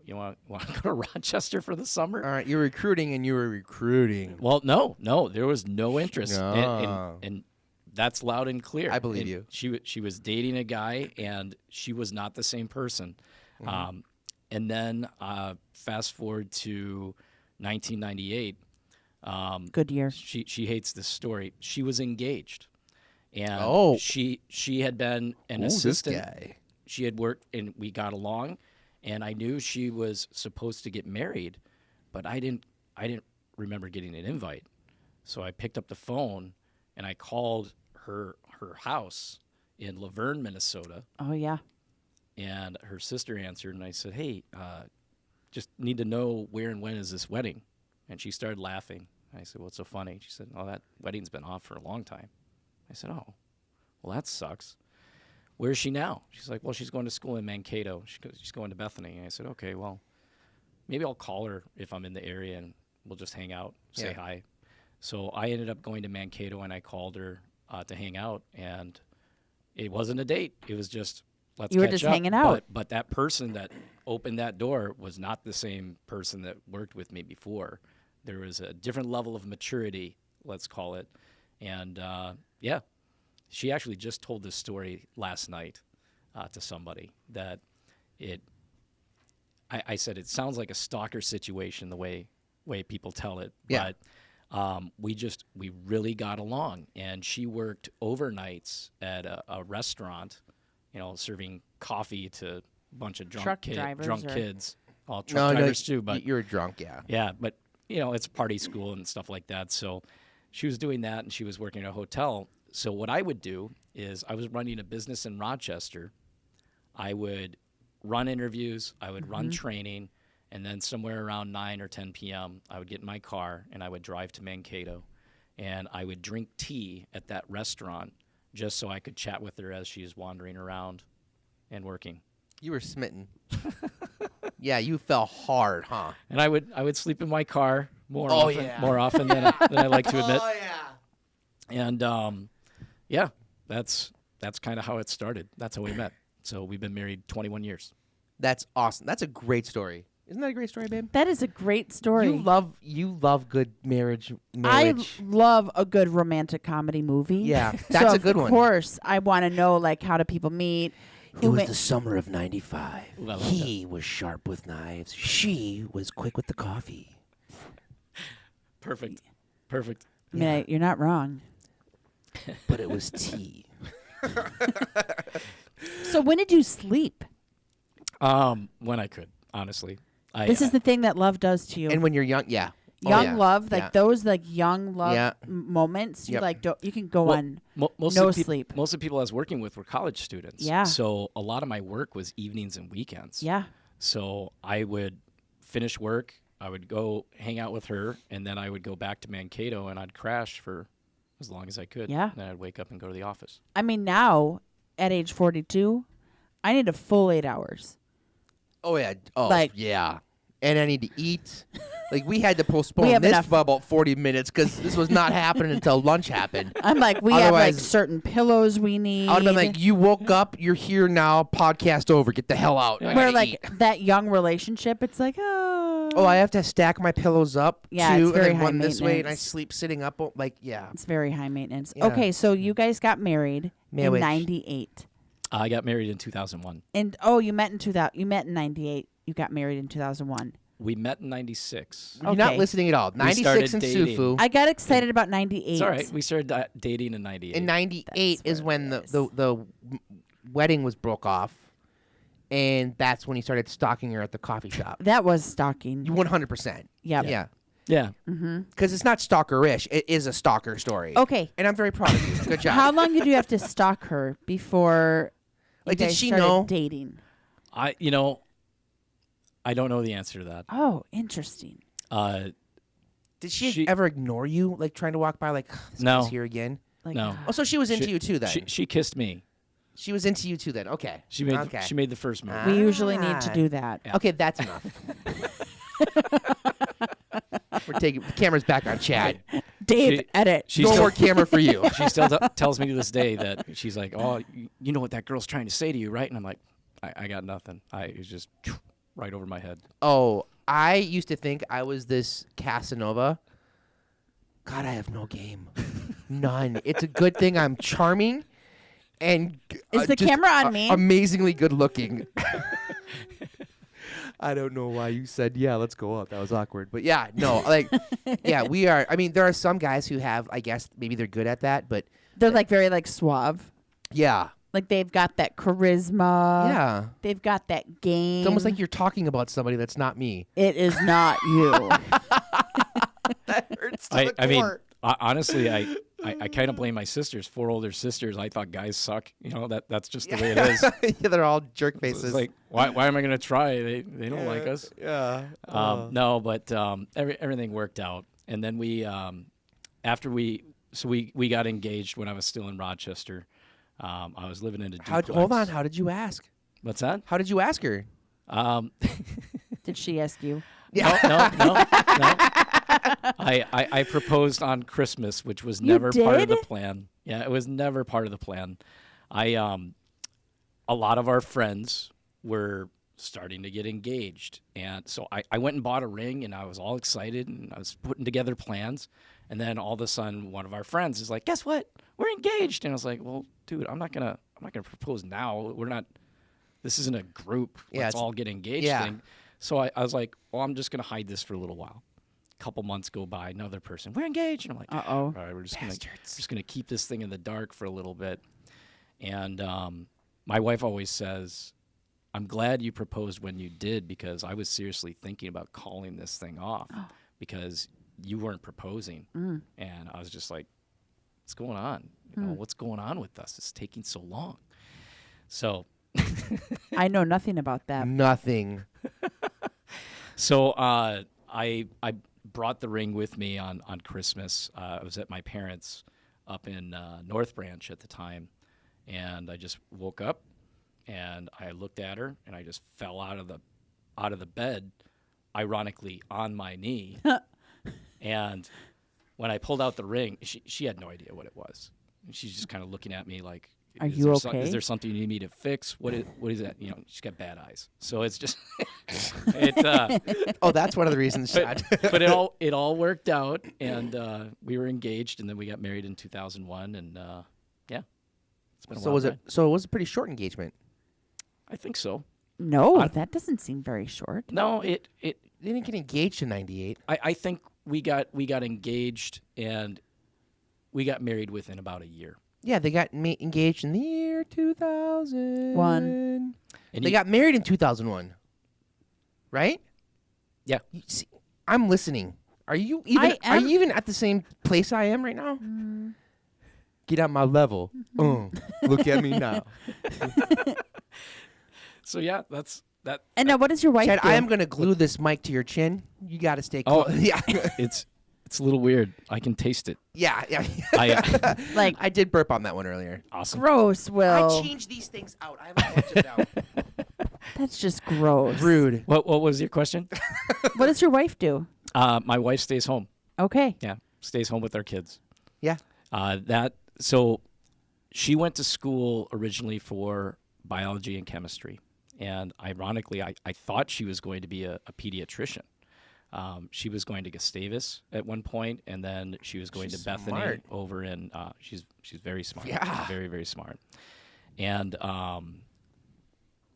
want to go to Rochester for the summer?" All right, you're recruiting and you were recruiting. Well, no, there was no interest. No. And that's loud and clear. I believe And you. She was dating a guy, and she was not the same person. And then fast forward to 1998. Good year. She hates this story. She was engaged, and Oh. she had been an This assistant. guy. She had worked, and we got along, and I knew she was supposed to get married, but I didn't remember getting an invite. So I picked up the phone and I called her house in Laverne, Minnesota, Oh yeah. and her sister answered, and I said, "Hey, just need to know where and when is this wedding?" And she started laughing. I said, "What's so funny?" She said, "Oh, that wedding's been off for a long time." I said, "Oh, well, that sucks. Where's she now?" She's like, "Well, she's going to school in Mankato. She's going to Bethany." And I said, "Okay, well, maybe I'll call her if I'm in the area, and we'll just hang out, say hi." So I ended up going to Mankato, and I called her to hang out, and it wasn't a date. It was just, let's You were catch just up. hanging out. But that person that opened that door was not the same person that worked with me before. There was a different level of maturity, let's call it. And, she actually just told this story last night to somebody that I said it sounds like a stalker situation the way people tell it. Yeah. But we really got along. And she worked overnights at a restaurant, serving coffee to a bunch of Truck drivers drunk or- kids. All truck drivers too, but you're drunk, yeah. yeah, but it's party school and stuff like that. So she was doing that, and she was working at a hotel. So what I would do is I was running a business in Rochester. I would run interviews, I would run training, and then somewhere around 9 or 10 p.m., I would get in my car and I would drive to Mankato, and I would drink tea at that restaurant just so I could chat with her as she's wandering around and working. You were smitten. Yeah, you fell hard, huh? And I would sleep in my car more Oh, often, yeah. more often than I like to admit. Oh yeah. And that's kind of how it started. That's how we met. So we've been married 21 years. That's awesome. That's a great story. Isn't that a great story, babe? That is a great story. You love good marriage. I love a good romantic comedy movie. Yeah, that's so a good one. Of course, I want to know like how do people meet? It was the summer of '95. Ooh, I love He was sharp with knives. She was quick with the coffee. Perfect. I mean, you're not wrong. But it was tea. So when did you sleep? When I could, honestly. This is the thing that love does to you. And when you're young, yeah. Oh, Young yeah. love, like Yeah. those like young love Yeah. moments, you Yep. like don't, you can go Well, on most no of the sleep. Most of the people I was working with were college students. Yeah. So a lot of my work was evenings and weekends. Yeah. So I would finish work. I would go hang out with her, and then I would go back to Mankato, and I'd crash for as long as I could. Yeah. And then I'd wake up and go to the office. I mean, now at age 42, I need a full 8 hours. Oh yeah. Oh Like- yeah. And I need to eat. Like we had to postpone We have this enough- for about 40 minutes because this was not happening until lunch happened. I'm like, we have like Otherwise- certain pillows we need. I would have been like, you woke up, you're here now, podcast over, get the hell out. I Where gotta like eat. that young relationship, it's like, oh. Oh, I have to stack my pillows up Yeah, too, it's very and then high one this way, and I maintenance. sleep sitting up. Like, yeah. It's very high maintenance. Yeah. Okay, so you guys got married in Marriage. 98. I got married in 2001. And you met in 2000. You met in 98. You got married in 2001. We met in 96. You're not Okay. listening at all. 96 started in dating. Sufu. I got excited about 98. It's all right. We started dating in 98. In 98 That's is what when it the wedding was broke off, and that's when he started stalking her at the coffee shop. That was stalking. 100%. Yep. Yeah. Yeah. Because it's not stalkerish. It is a stalker story. Okay. And I'm very proud of you. Good job. How long did you have to stalk her before you Like, did guys she started know? dating? I don't know the answer to that. Oh, interesting. Did she, she- ever ignore you? Like, trying to walk by, like, this No. guy's here again? Like, No. Oh, so she was into She- you too then. She kissed me. She was into you too then. Okay. She made Okay. she made the first move. we usually need to Ah. do that. Yeah. Okay, that's enough. We're taking the camera's back on Chad. Dave, She- edit. She No still, more camera for you. she still tells me to this day that she's like, "Oh, you know what that girl's trying to say to you, right?" And I'm like, "I got nothing. It was just right over my head." Oh, I used to think I was this Casanova. God, I have no game. None. It's a good thing I'm charming and Is the just camera on me? Amazingly good looking. I don't know why you said, yeah, let's go up. That was awkward. But yeah, no, like, yeah, we are. I mean, there are some guys who have, I guess, maybe they're good at that, but They're like very like suave. yeah. Like they've got that charisma. Yeah. They've got that game. It's almost like you're talking about somebody that's not me. It is not you. That hurts I mean, honestly, I kind of blame my sisters. 4 older sisters. I thought guys suck. You know, that's just the way it is. Yeah, they're all jerk So faces. it's like, why am I going to try? They don't like us. Yeah. No, but everything worked out. And then we, after we got engaged when I was still in Rochester. I was living in a duplex. Hold on. How did you ask? What's that? How did you ask her? Did she ask you? Yeah. No. I proposed on Christmas, which was You never part of the did? plan. Yeah, it was never part of the plan. A lot of our friends were starting to get engaged, and so I went and bought a ring, and I was all excited, and I was putting together plans, and then all of a sudden, one of our friends is like, "Guess what? We're engaged," and I was like, "Well, dude, I'm not gonna propose now. We're not. This isn't a group. Yeah, Let's it's- all get engaged." yeah. thing. So I was like, "Well, I'm just gonna hide this for a little while." A couple months go by, another person, "We're engaged," and I'm like, Uh-oh. "All right, we're just gonna keep this thing in the dark for a little bit." And my wife always says, "I'm glad you proposed when you did, because I was seriously thinking about calling this thing off because you weren't proposing." And I was just like, "What's going on? You know, what's going on with us? It's taking so long." So, I know nothing about that. Nothing. so I brought the ring with me on Christmas. I was at my parents' up in North Branch at the time, and I just woke up and I looked at her and I just fell out of the bed, ironically on my knee. And when I pulled out the ring, she had no idea what it was. And she's just kind of looking at me like, Are is you there okay? Is there something you need me to fix? What is that? You know, she's got bad eyes. So it's just, Oh, that's one of the reasons, Chad. but it all worked out, and we were engaged, and then we got married in 2001, and yeah, it's been a So wild was it? ride. So it was a pretty short engagement. I think so. No, that doesn't seem very short. No, They didn't get engaged in '98. I think we got engaged, and we got married within about a year. Yeah, they got engaged in the year 2000. One. And They got married in 2001. Right? Yeah. You see, I'm listening. Are you even? I Are am- you even at the same place I am right now? Get on my level. Look at me now. So yeah, that's that. And now, what does your wife Chad, do? I am going to glue this mic to your chin. You got to stay Oh. close. Yeah. It's a little weird. I can taste it. Yeah. I like, I did burp on that one earlier. awesome. gross, Will. I change these things out. I haven't watched it out. That's just gross. Rude. What was your question? What does your wife do? My wife stays home. Okay. Yeah, stays home with our kids. Yeah. So she went to school originally for biology and chemistry, and ironically, I thought she was going to be a pediatrician. She was going to Gustavus at one point, and then she was going She's to Bethany smart. over in. She's very smart. Yeah. Very, very smart. And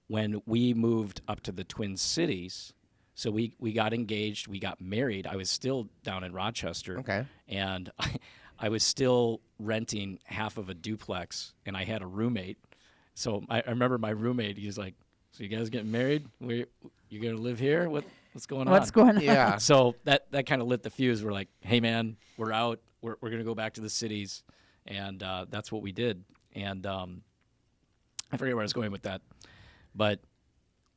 when we moved up to the Twin Cities, so we got engaged, we got married. I was still down in Rochester. Okay. And I was still renting half of a duplex, and I had a roommate. So I remember my roommate, he was like, so you guys getting married? You're going to live here? What's going on? What's going on? Yeah. So that kind of lit the fuse. We're like, hey, man, we're out. We're going to go back to the cities. And that's what we did. And I forget where I was going with that. But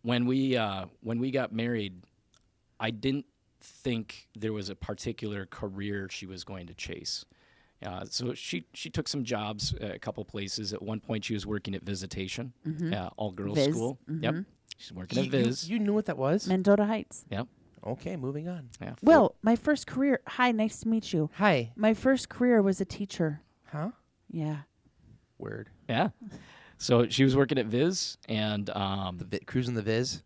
when we got married, I didn't think there was a particular career she was going to chase. So she took some jobs at a couple places. At one point, she was working at Visitation, all-girls Viz. school. Yep, she's working at Viz. You knew what that was? Mendota Heights. Yep. Okay, moving on. Yeah. Will, my first career. Hi, nice to meet you. Hi. My first career was a teacher. Huh? Yeah. Word. Yeah. So she was working at Viz, and Cruising the Viz.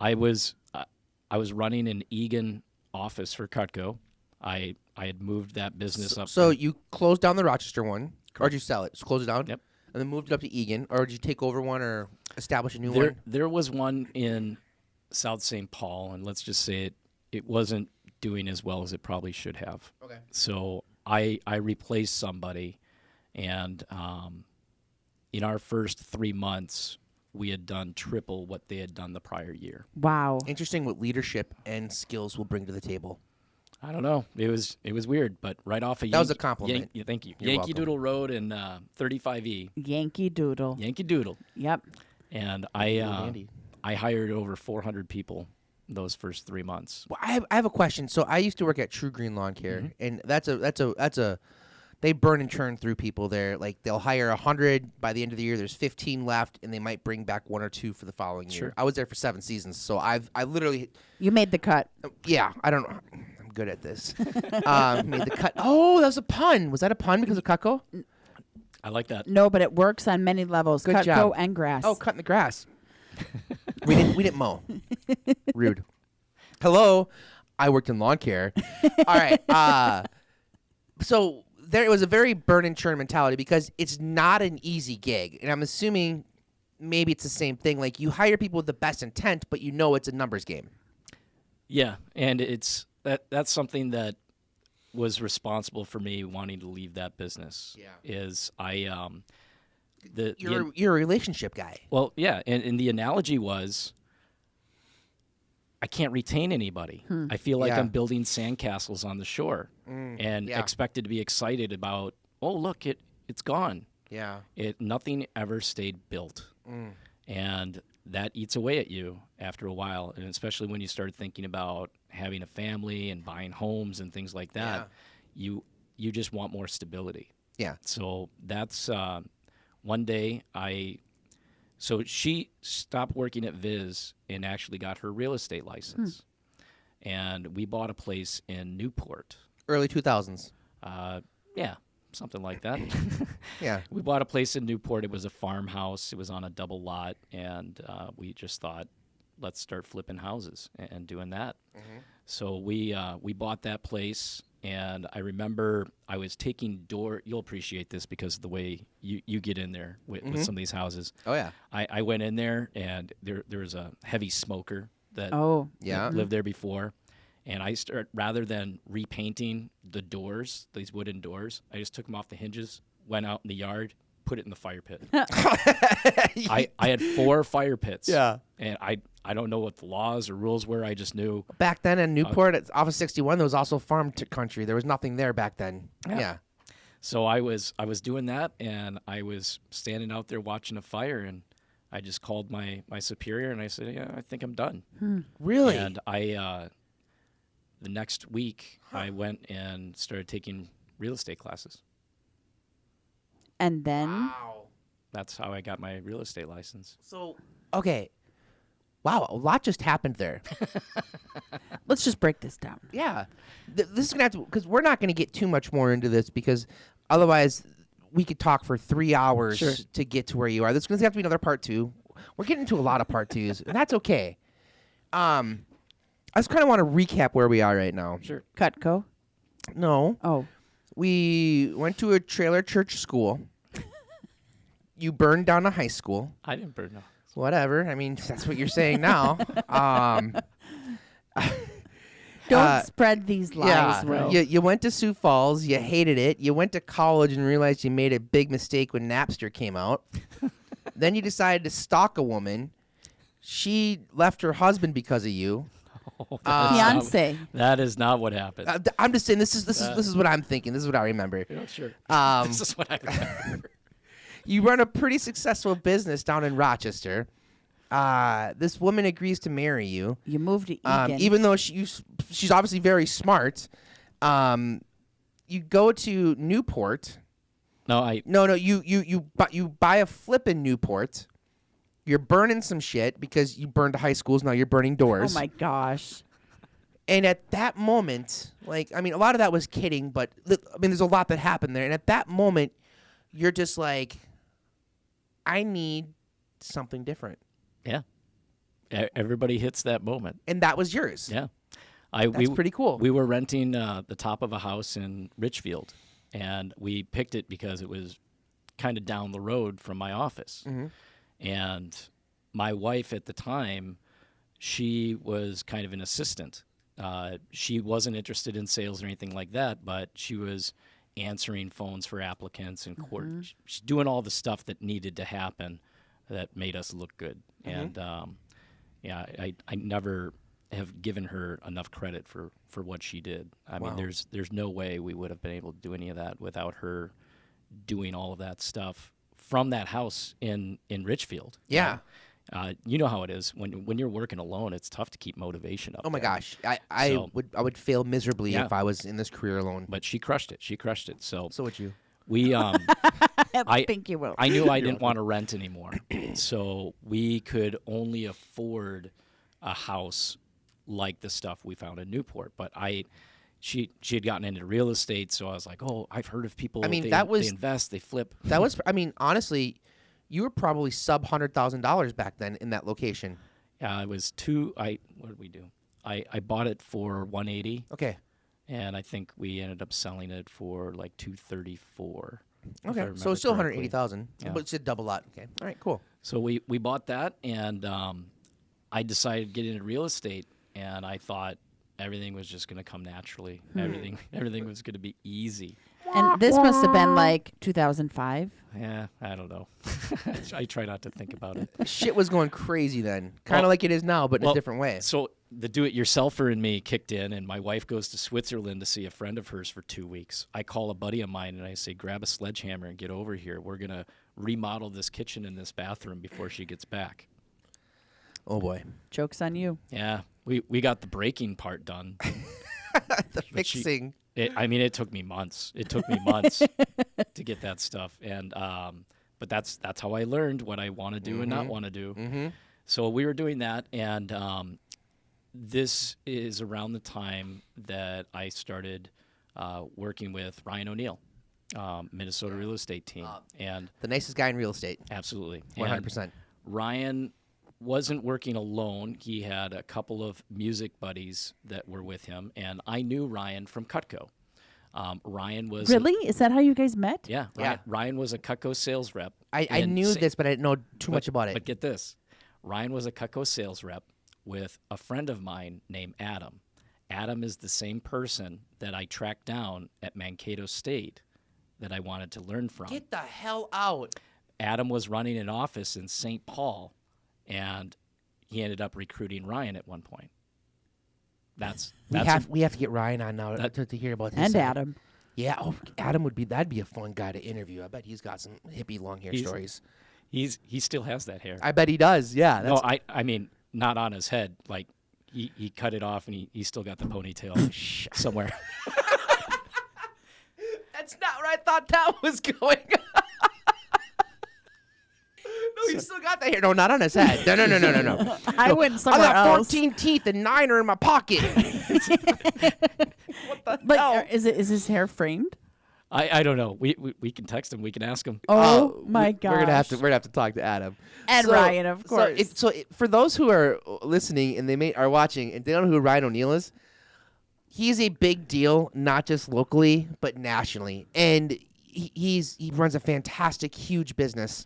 I was running an Egan office for Cutco. I had moved that business up. So you closed down the Rochester one, or did you sell it? Just close it down? Yep. And then moved it up to Egan, or did you take over one or establish a new there one? there was one in South St. Paul, and let's just say it wasn't doing as well as it probably should have. Okay. So I replaced somebody, and in our first 3 months, we had done triple what they had done the prior year. Wow. Interesting what leadership and skills will bring to the table. I don't know. It was weird, but right off of That was a compliment. Thank you. You're Yankee welcome. Doodle Road and 35E. Yankee Doodle. Yankee Doodle. Yep. And Andy. I hired over 400 people those first 3 months. Well, I have a question. So I used to work at True Green Lawn Care, and that's a they burn and churn through people there. Like they'll hire 100 by the end of the year. There's 15 left, and they might bring back 1 or 2 for the following year. Sure. I was there for 7 seasons, so I literally You made the cut. yeah. I don't know. I'm good at this. Made the cut. Oh, that was a pun. Was that a pun because of Cutco? I like that. No, but it works on many levels. Good Cutco job. and grass. Oh, cutting the grass. we didn't mow. Rude. Hello, I worked in lawn care. All right. So there it was a very burn and churn mentality because it's not an easy gig, and I'm assuming maybe it's the same thing. Like you hire people with the best intent, but you know it's a numbers game. Yeah, and that's something that was responsible for me wanting to leave that business. Yeah. Is I You're a relationship guy. well, yeah, and the analogy was I can't retain anybody. I feel like Yeah. I'm building sandcastles on the shore and yeah. expected to be excited about, oh, look, it's gone. Yeah. Nothing ever stayed built. And that eats away at you after a while, and especially when you start thinking about having a family and buying homes and things like that, you just want more stability. Yeah. So that's one day so she stopped working at Viz and actually got her real estate license. And we bought a place in Newport. Early 2000s. Yeah, something like that. Yeah. We bought a place in Newport. It was a farmhouse. It was on a double lot. And we just thought, let's start flipping houses and doing that. So we bought that place. And I remember I was taking you'll appreciate this because of the way you get in there with some of these houses. Oh yeah. I went in there, and there was a heavy smoker that Yeah. lived there before. And I rather than repainting the doors, these wooden doors, I just took them off the hinges, went out in the yard, put it in the fire pit. I had 4 fire pits. Yeah. And I don't know what the laws or rules were. I just knew. Back then in Newport, at Office 61, there was also farm country. There was nothing there back then. Yeah. So I was doing that, and I was standing out there watching a fire, and I just called my superior and I said, yeah, I think I'm done. Really? And the next week, I went and started taking real estate classes. And then Wow. That's how I got my real estate license. So, okay. Wow, a lot just happened there. let's just break this down. Yeah. This is going to have to, because we're not going to get too much more into this because otherwise we could talk for 3 hours Sure. to get to where you are. There's going to have to be another part 2. We're getting into a lot of part 2s, and that's okay. I just kind of want to recap where we are right now. Sure. Cutco. No. Oh, We went to a trailer church school. You burned down a high school. I didn't burn no. Whatever. I mean, that's what you're saying now. don't spread these lies, Will. You went to Sioux Falls. You hated it. You went to college and realized you made a big mistake when Napster came out. Then you decided to stalk a woman. She left her husband because of you. Fiance. That is not what happened. I'm just saying this is what I'm thinking. This is what I remember. Yeah, sure. This is what I remember. You run a pretty successful business down in Rochester. This woman agrees to marry you. You moved to Egan. Even though she's obviously very smart. You go to Newport. No, You buy a flip in Newport. You're burning some shit because you burned high schools. Now you're burning doors. Oh my gosh. And at that moment, a lot of that was kidding, but there's a lot that happened there. And at that moment, you're just like, I need something different. Yeah. Everybody hits that moment. And that was yours. Yeah. That's pretty cool. We were renting the top of a house in Richfield, and we picked it because it was kind of down the road from my office. Mm-hmm. And my wife at the time, she was kind of an assistant. She wasn't interested in sales or anything like that, but she was answering phones for applicants and she's doing all the stuff that needed to happen that made us look good. And I never have given her enough credit for what she did. I mean, there's no way we would have been able to do any of that without her doing all of that stuff from that house in Richfield. Yeah. You know how it is when you're working alone. It's tough to keep motivation up. Oh my there. gosh, I would fail miserably Yeah. if I was in this career alone. But she crushed it. So would you. we I think you will. I knew I didn't want to rent anymore, so we could only afford a house like the stuff we found in Newport. But she had gotten into real estate, so I was like, oh, I've heard of people. I mean, they invest, they flip. That was. I mean, honestly, you were probably sub $100,000 back then in that location. Yeah, it was what did we do? I bought it for $180. Okay. And I think we ended up selling it for like $234. Okay. So it's still correctly. $180,000, Yeah. but it's a double lot. Okay. All right. Cool. So we bought that, and I decided to get into real estate, and I thought everything was just going to come naturally. Everything was going to be easy. And this must have been like 2005. Yeah, I don't know. I try not to think about it. Shit was going crazy then, kind of like it is now, but in a different way. So the do-it-yourselfer in me kicked in, and my wife goes to Switzerland to see a friend of hers for 2 weeks. I call a buddy of mine, and I say, grab a sledgehammer and get over here. We're going to remodel this kitchen and this bathroom before she gets back. Oh, boy. Joke's on you. Yeah, we got the breaking part done. The fixing. It took me months. It took me months to get that stuff, and but that's how I learned what I want to do and not want to do. Mm-hmm. So we were doing that, and this is around the time that I started working with Ryan O'Neill, Minnesota real estate team, and The nicest guy in real estate. absolutely 100%. And Ryan wasn't working alone. He had a couple of music buddies that were with him, and I knew Ryan from Cutco. Ryan was Really? Is that how you guys met? Yeah. Ryan was a Cutco sales rep. I knew this, but I didn't know too much about it. But get this. Ryan was a Cutco sales rep with a friend of mine named Adam. Adam is the same person that I tracked down at Mankato State that I wanted to learn from. Get the hell out. Adam was running an office in St. Paul, and he ended up recruiting Ryan at one point. We have to get Ryan on now to hear about his And side. Adam. Yeah, Adam that'd be a fun guy to interview. I bet he's got some hippie long hair stories. He still has that hair. I bet he does. Yeah. No, I mean not on his head. Like he cut it off and he still got the ponytail somewhere. That's not where I thought that was going. No, he still got the hair. No, not on his head. No. I went somewhere I got else. 14 teeth and 9 are in my pocket. What the But hell? is his hair framed? I don't know. We can text him. We can ask him. Oh my gosh. We're gonna have to talk to Adam And Ryan, of course. So for those who are listening and are watching and they don't know who Ryan O'Neill is, he's a big deal, not just locally but nationally, and he runs a fantastic, huge business.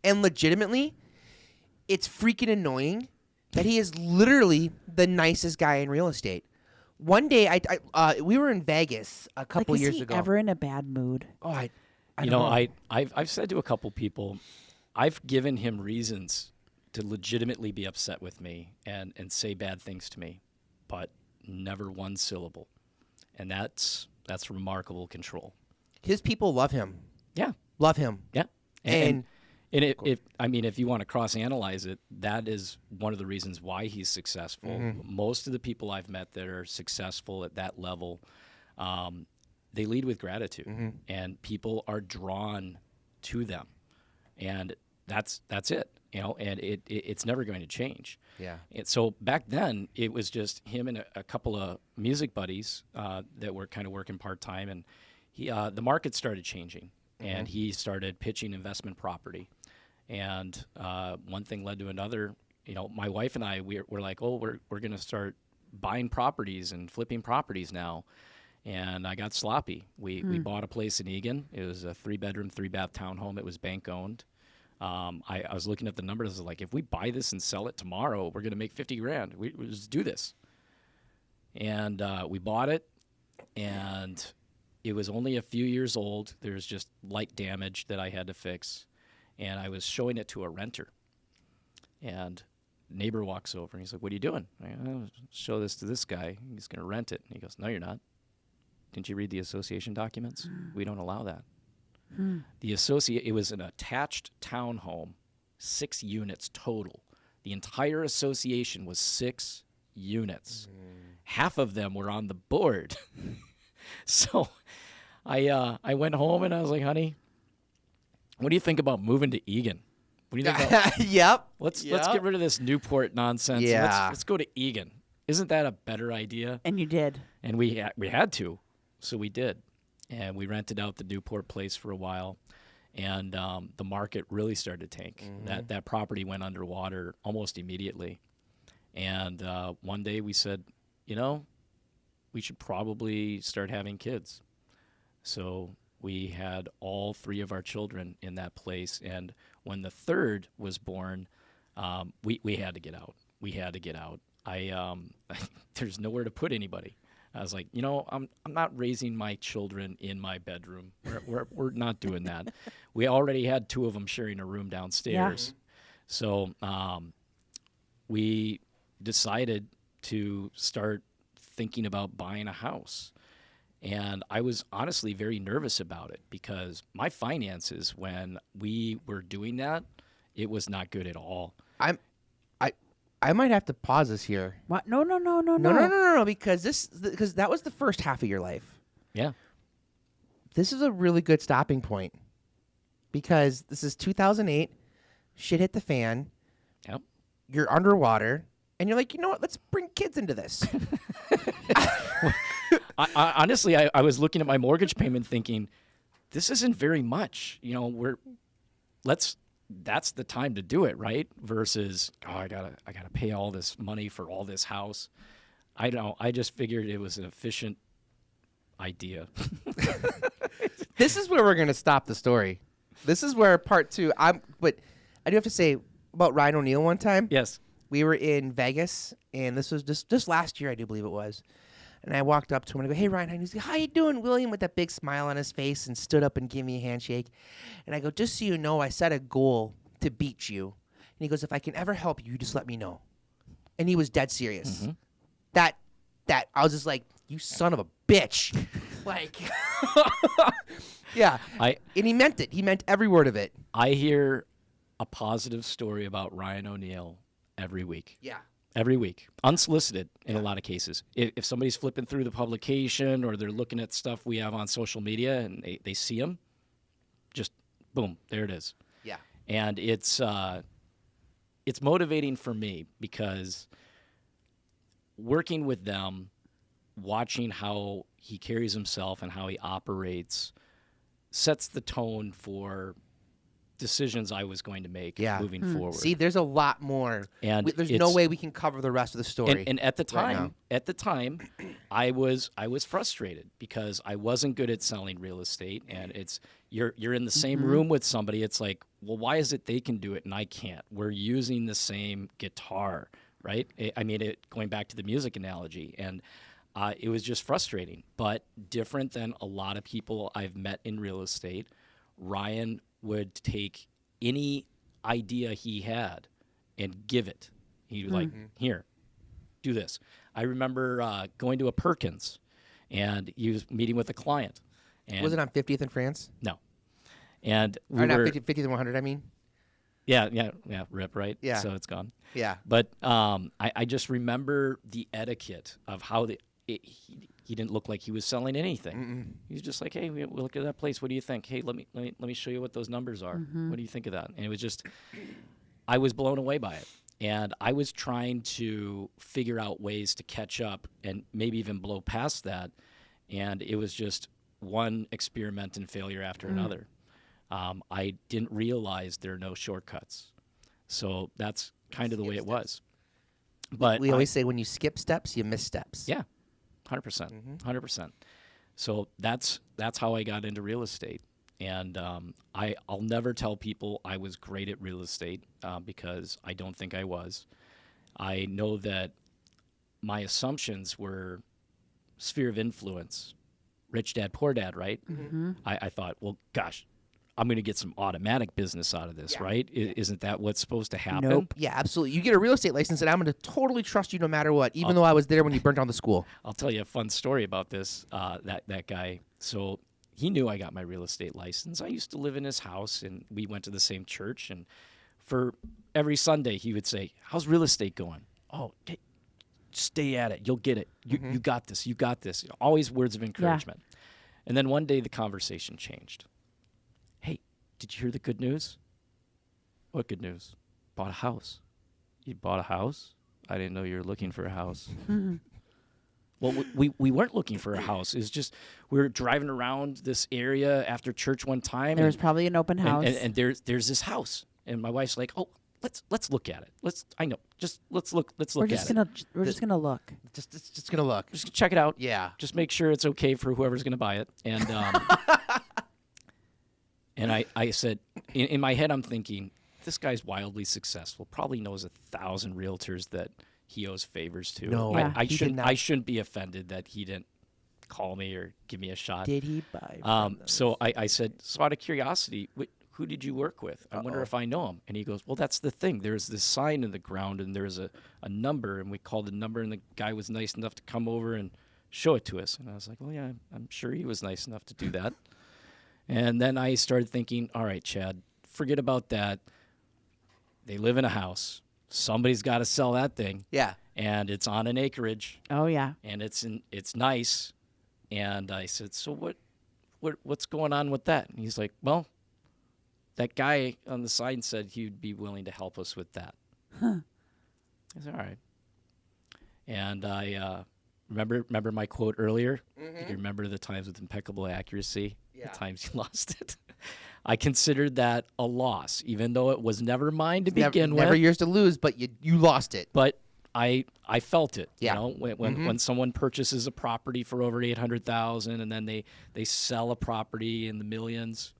And legitimately, it's freaking annoying that he is literally the nicest guy in real estate. One day, we were in Vegas a couple years ago. Is he ever in a bad mood? Oh, I You don't know, know. I've said to a couple people, I've given him reasons to legitimately be upset with me and say bad things to me, but never one syllable. And that's remarkable control. His people love him. Yeah. Love him. Yeah. And if you want to cross-analyze it, that is one of the reasons why he's successful. Mm-hmm. Most of the people I've met that are successful at that level, they lead with gratitude, Mm-hmm. and people are drawn to them, and that's it. You know, and it's never going to change. Yeah. And so back then, it was just him and a couple of music buddies that were kind of working part-time, and the market started changing. And he started pitching investment property. And one thing led to another. You know, my wife and I, we're like, oh, we're going to start buying properties and flipping properties now. And I got sloppy. We bought a place in Egan. It was a 3-bedroom, 3-bath townhome. It was bank-owned. I was looking at the numbers. I was like, if we buy this and sell it tomorrow, we're going to make $50,000. We just do this. And we bought it, and it was only a few years old. There was just light damage that I had to fix. And I was showing it to a renter. And neighbor walks over, and he's like, what are you doing? I'll show this to this guy. He's going to rent it. And he goes, no, you're not. Didn't you read the association documents? We don't allow that. It was an attached townhome, 6 units total. The entire association was 6 units. Half of them were on the board. So I went home and I was like, honey, what do you think about moving to Egan? What do you think about, Yep. let's get rid of this Newport nonsense. Yeah. Let's go to Egan. Isn't that a better idea? And you did. And we had to, so we did. And we rented out the Newport place for a while, and the market really started to tank. That property went underwater almost immediately. And one day we said, you know, we should probably start having kids. So we had all 3 of our children in that place, and when the 3rd was born, we had to get out. We had to get out. There's nowhere to put anybody. I was like, you know, I'm not raising my children in my bedroom. We're not doing that. We already had 2 of them sharing a room downstairs. Yeah. So we decided to start thinking about buying a house. And I was honestly very nervous about it because my finances, when we were doing that, it was not good at all. I might have to pause this here. What? No. No, because that was the first half of your life. Yeah. This is a really good stopping point because this is 2008. Shit hit the fan. Yep. You're underwater, and you're like, you know what? Let's bring kids into this. Honestly, I was looking at my mortgage payment thinking, this isn't very much. You know, that's the time to do it, right? Versus, I gotta pay all this money for all this house. I just figured it was an efficient idea. This is where we're gonna stop the story. This is where part 2. But I do have to say about Ryan O'Neill one time. Yes. We were in Vegas, and this was just last year, I do believe it was. And I walked up to him and I go, hey, Ryan, he's like, how you doing, William, with that big smile on his face, and stood up and gave me a handshake. And I go, just so you know, I set a goal to beat you. And he goes, if I can ever help you, just let me know. And he was dead serious. Mm-hmm. That I was just like, you son of a bitch. Like, yeah. I And he meant it. He meant every word of it. I hear a positive story about Ryan O'Neal every week. Yeah. Every week, unsolicited in a lot of cases. If somebody's flipping through the publication or they're looking at stuff we have on social media and they see them, just boom, there it is. Yeah. And it's motivating for me because working with them, watching how he carries himself and how he operates, sets the tone for decisions I was going to make moving forward. See, there's a lot more. And There's no way we can cover the rest of the story. And at the right time, I was frustrated because I wasn't good at selling real estate. And it's you're in the same room with somebody. It's like, well, why is it they can do it and I can't? We're using the same guitar, right? Going back to the music analogy, and it was just frustrating. But different than a lot of people I've met in real estate, Ryan would take any idea he had and give it. He would like, here, do this. I remember going to a Perkins, and he was meeting with a client. And was it on 50th in France? No. And Or not 50th and 100, I mean? Yeah, rip, right? Yeah. So it's gone. Yeah. But I just remember the etiquette of how he didn't look like he was selling anything. He was just like, hey, we look at that place. What do you think? Hey, let me show you what those numbers are. What do you think of that? And it was just, I was blown away by it. And I was trying to figure out ways to catch up and maybe even blow past that. And it was just one experiment and failure after another. I didn't realize there are no shortcuts. So that's kind of the way it was. But we always say when you skip steps, you miss steps. Yeah, 100%, 100%. So that's how I got into real estate. And I'll never tell people I was great at real estate because I don't think I was. I know that my assumptions were sphere of influence, rich dad, poor dad, right? I thought, well, gosh, I'm going to get some automatic business out of this, right? Isn't that what's supposed to happen? Nope. Yeah, absolutely. You get a real estate license, and I'm going to totally trust you no matter what, even though I was there when you burnt down the school. I'll tell you a fun story about this, that guy. So he knew I got my real estate license. I used to live in his house, and we went to the same church. And for every Sunday, he would say, how's real estate going? Oh, hey, stay at it. You'll get it. You got this. You got this. Always words of encouragement. And then one day the conversation changed. Hey, did you hear the good news? What good news? Bought a house. You bought a house? I didn't know you were looking for a house. Well, we weren't looking for a house. It was just we were driving around this area after church one time. There was probably an open house. And there's this house. And my wife's like, oh, let's look at it. Let's look We're at just it. gonna look. Just going to look. Just check it out. Yeah. Just make sure it's okay for whoever's going to buy it. And and I said, in my head, I'm thinking, this guy's wildly successful. Probably knows 1,000 realtors that he owes favors to. No, I he did not. I shouldn't be offended that he didn't call me or give me a shot. Did he buy from them? So I said, so out of curiosity, who did you work with? I wonder if I know him. And he goes, well, that's the thing. There's this sign in the ground, and there's a number, and we called the number, and the guy was nice enough to come over and show it to us. And I was like, well, yeah, I'm sure he was nice enough to do that. And then I started thinking, all right, Chad, forget about that. They live in a house. Somebody's got to sell that thing. Yeah. And it's on an acreage. Oh yeah. And it's nice. And I said, so what's going on with that? And he's like, well, that guy on the side said he'd be willing to help us with that. I said, all right. And I remember my quote earlier? You remember the times with impeccable accuracy, the times you lost it? I considered that a loss, even though it was never mine to begin with. Never yours to lose, but you lost it. But I felt it. Yeah. You know, when someone purchases a property for over $800,000 and then they sell a property in the millions,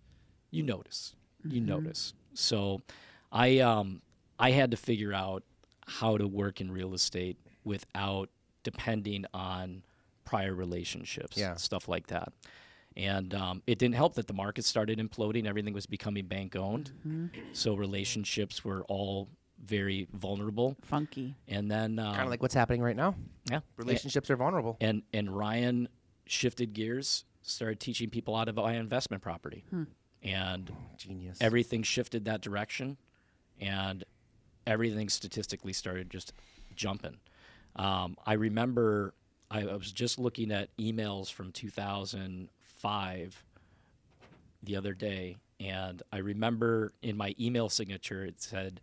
you notice. You notice. So I had to figure out how to work in real estate without depending on prior relationships, stuff like that. And it didn't help that the market started imploding. Everything was becoming bank-owned. So relationships were all very vulnerable. Funky. And then Kind of like what's happening right now. yeah, Relationships are vulnerable. and Ryan shifted gears started teaching people how to buy investment property. And Genius. everything shifted that direction, and everything statistically started just jumping. I remember I was just looking at emails from 2005 the other day, and I remember in my email signature it said,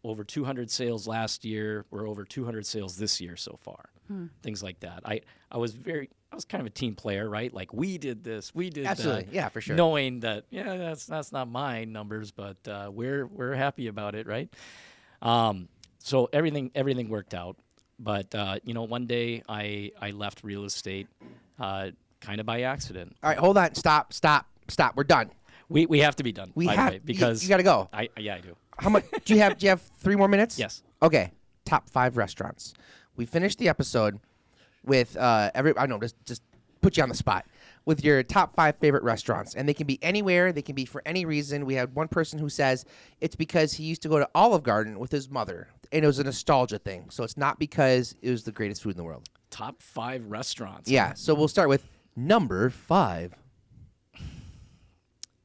over 200 sales last year. We're over 200 sales this year so far. Things like that. I was kind of a team player, right? Like, we did this, we did Absolutely. that. Yeah, for sure. Knowing that, that's not my numbers, but we're happy about it, right? So everything worked out. But one day I left real estate, kind of by accident. All right, hold on. Stop. We're done. We have to be done. We by have the way, because you got to go. I do. How much do you have? Do you have 3 more minutes? Yes. Okay. Top 5 restaurants. We finished the episode with I know, just put you on the spot with your top 5 favorite restaurants, and they can be anywhere. They can be for any reason. We had one person who says it's because he used to go to Olive Garden with his mother, and it was a nostalgia thing. So it's not because it was the greatest food in the world. Top 5 restaurants. Yeah. So we'll start with number 5.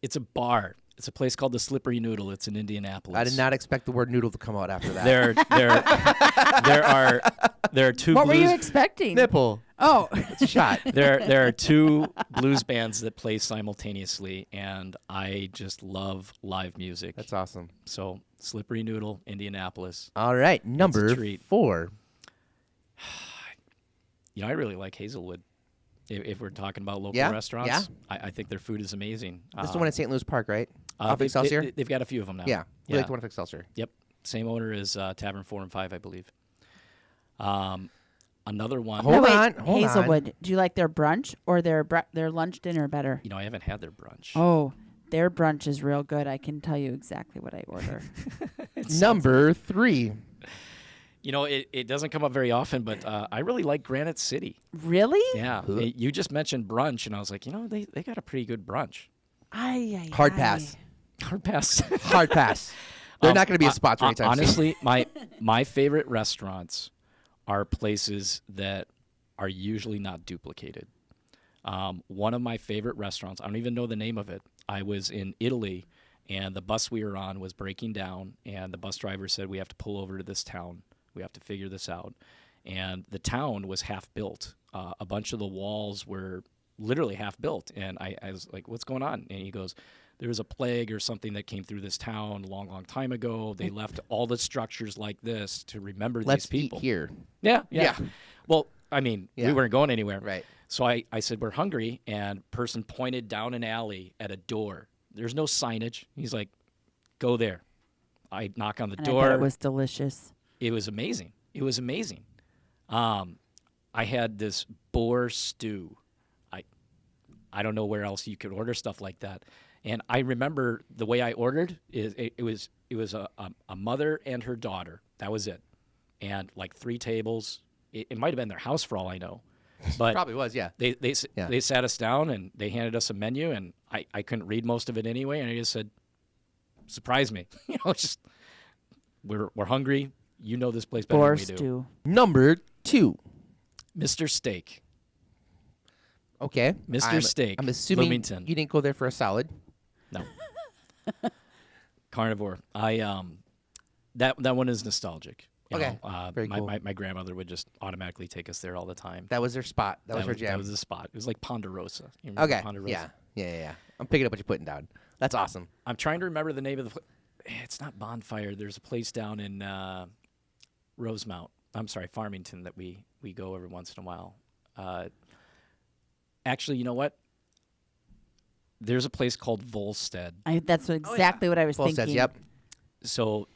It's a bar. It's a place called the Slippery Noodle. It's in Indianapolis. I did not expect the word noodle to come out after that. There are 2 What were blues. you expecting? Nipple. Oh, It's a shot. There are 2 blues bands that play simultaneously, and I just love live music. That's awesome. So Slippery Noodle, Indianapolis. All right. Number treat. 4. I really like Hazelwood. If we're talking about local Yeah? restaurants, Yeah? I think their food is amazing. That's the one in St. Louis Park, right? Off they- Excelsior? They've got a few of them now. Yeah. We like the one off Excelsior. Yep. Same owner as Tavern 4 and 5, I believe. Another one. Hold wait, on, hold on. Hazelwood. Do you like their brunch or their lunch dinner better? I haven't had their brunch. Oh, their brunch is real good. I can tell you exactly what I order. Number 3. It doesn't come up very often, but I really like Granite City. Really? Yeah. You just mentioned brunch, and I was like, they got a pretty good brunch. Hard pass. Hard pass. Hard pass. They're not going to be a spot for anytime soon. Honestly, my favorite restaurants are places that are usually not duplicated. One of my favorite restaurants, I don't even know the name of it. I was in Italy, and the bus we were on was breaking down, and the bus driver said, we have to pull over to this town. We have to figure this out. And the town was half built. A bunch of the walls were literally half built. And I was like, what's going on? And he goes, there was a plague or something that came through this town a long, long time ago. They left all the structures like this to remember Let's these people. eat here. Yeah. Well, we Yeah. weren't going anywhere. Right. So I said, we're hungry. And person pointed down an alley at a door. There's no signage. He's like, go there. I knock on the And door. I bet it was delicious. It was amazing. It was amazing. I had this boar stew. I don't know where else you could order stuff like that. And I remember the way I ordered is it was a mother and her daughter. That was it. And like 3 tables. It might have been their house for all I know. But Probably was, yeah. they sat us down and they handed us a menu, and I couldn't read most of it anyway, and I just said, surprise me. Just we're hungry. You know this place better Boar than we do. stew. Number 2. Mr. Steak. Okay. Mr. Steak, I'm assuming Bloomington. you didn't go there for a salad. No. Carnivore. That one is nostalgic. You Okay. know, Very my, cool. my grandmother would just automatically take us there all the time. That was their spot. That was her jam. That was the spot. It was like Ponderosa. You remember Okay. Ponderosa? Yeah. I'm picking up what you're putting down. That's awesome. I'm trying to remember the name of the place. It's not Bonfire. There's a place down in Rosemount. I'm sorry, Farmington that we go every once in a while. Actually, you know what? There's a place called Volstead. That's exactly what I was Volstead's, thinking. yep. So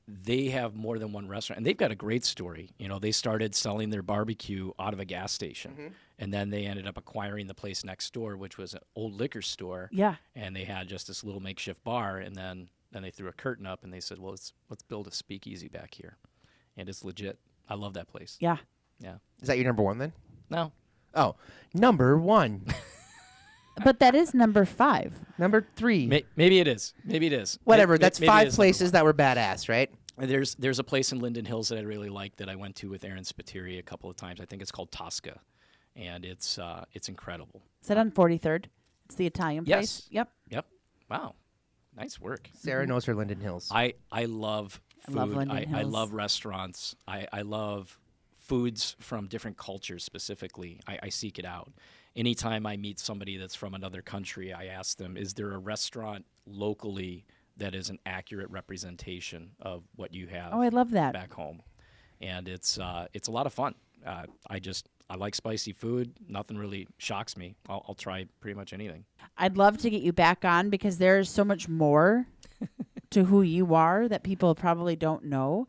they have more than one restaurant, and they've got a great story. They started selling their barbecue out of a gas station, and then they ended up acquiring the place next door, which was an old liquor store. Yeah. And they had just this little makeshift bar, and then they threw a curtain up, and they said, "Well, let's build a speakeasy back here," and it's legit. I love that place. Yeah. Yeah. Is that your number 1 then? No. Oh, number 1. But that is number 5. Number 3. Maybe it is. Maybe it is. Whatever. That's Maybe it 5 is number places one. that were badass, right? There's a place in Linden Hills that I really like that I went to with Aaron Spiteri a couple of times. I think it's called Tosca. and it's incredible. Is that on 43rd? It's the Italian place. Yes. Yep. Wow, nice work. Sarah knows her Linden Hills. I love food. I love Linden I Hills. love restaurants. I love foods from different cultures specifically. I seek it out. Anytime I meet somebody that's from another country, I ask them, is there a restaurant locally that is an accurate representation of what you have Oh, I love that. back home? And it's a lot of fun. I like spicy food. Nothing really shocks me. I'll try pretty much anything. I'd love to get you back on because there's so much more to who you are that people probably don't know.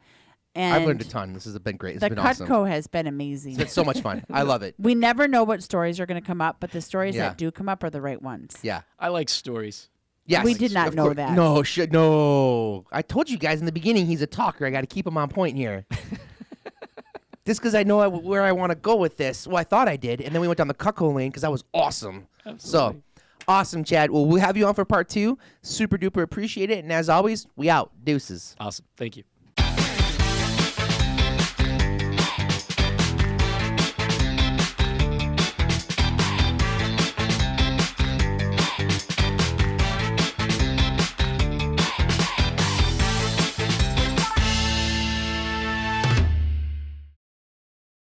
And I've learned a ton. This has been great. It's the been Cutco awesome. has been amazing. It's been so much fun. I love it. We never know what stories are going to come up, but the stories Yeah. that do come up are the right ones. Yeah. I like stories. Yes. We did not Of know course. that. No. I told you guys in the beginning he's a talker. I got to keep him on point here. Just because I know where I want to go with this. Well, I thought I did. And then we went down the Cutco lane because that was awesome. Absolutely. So, awesome, Chad. Well, we'll have you on for part 2. Super duper appreciate it. And as always, we out. Deuces. Awesome. Thank you.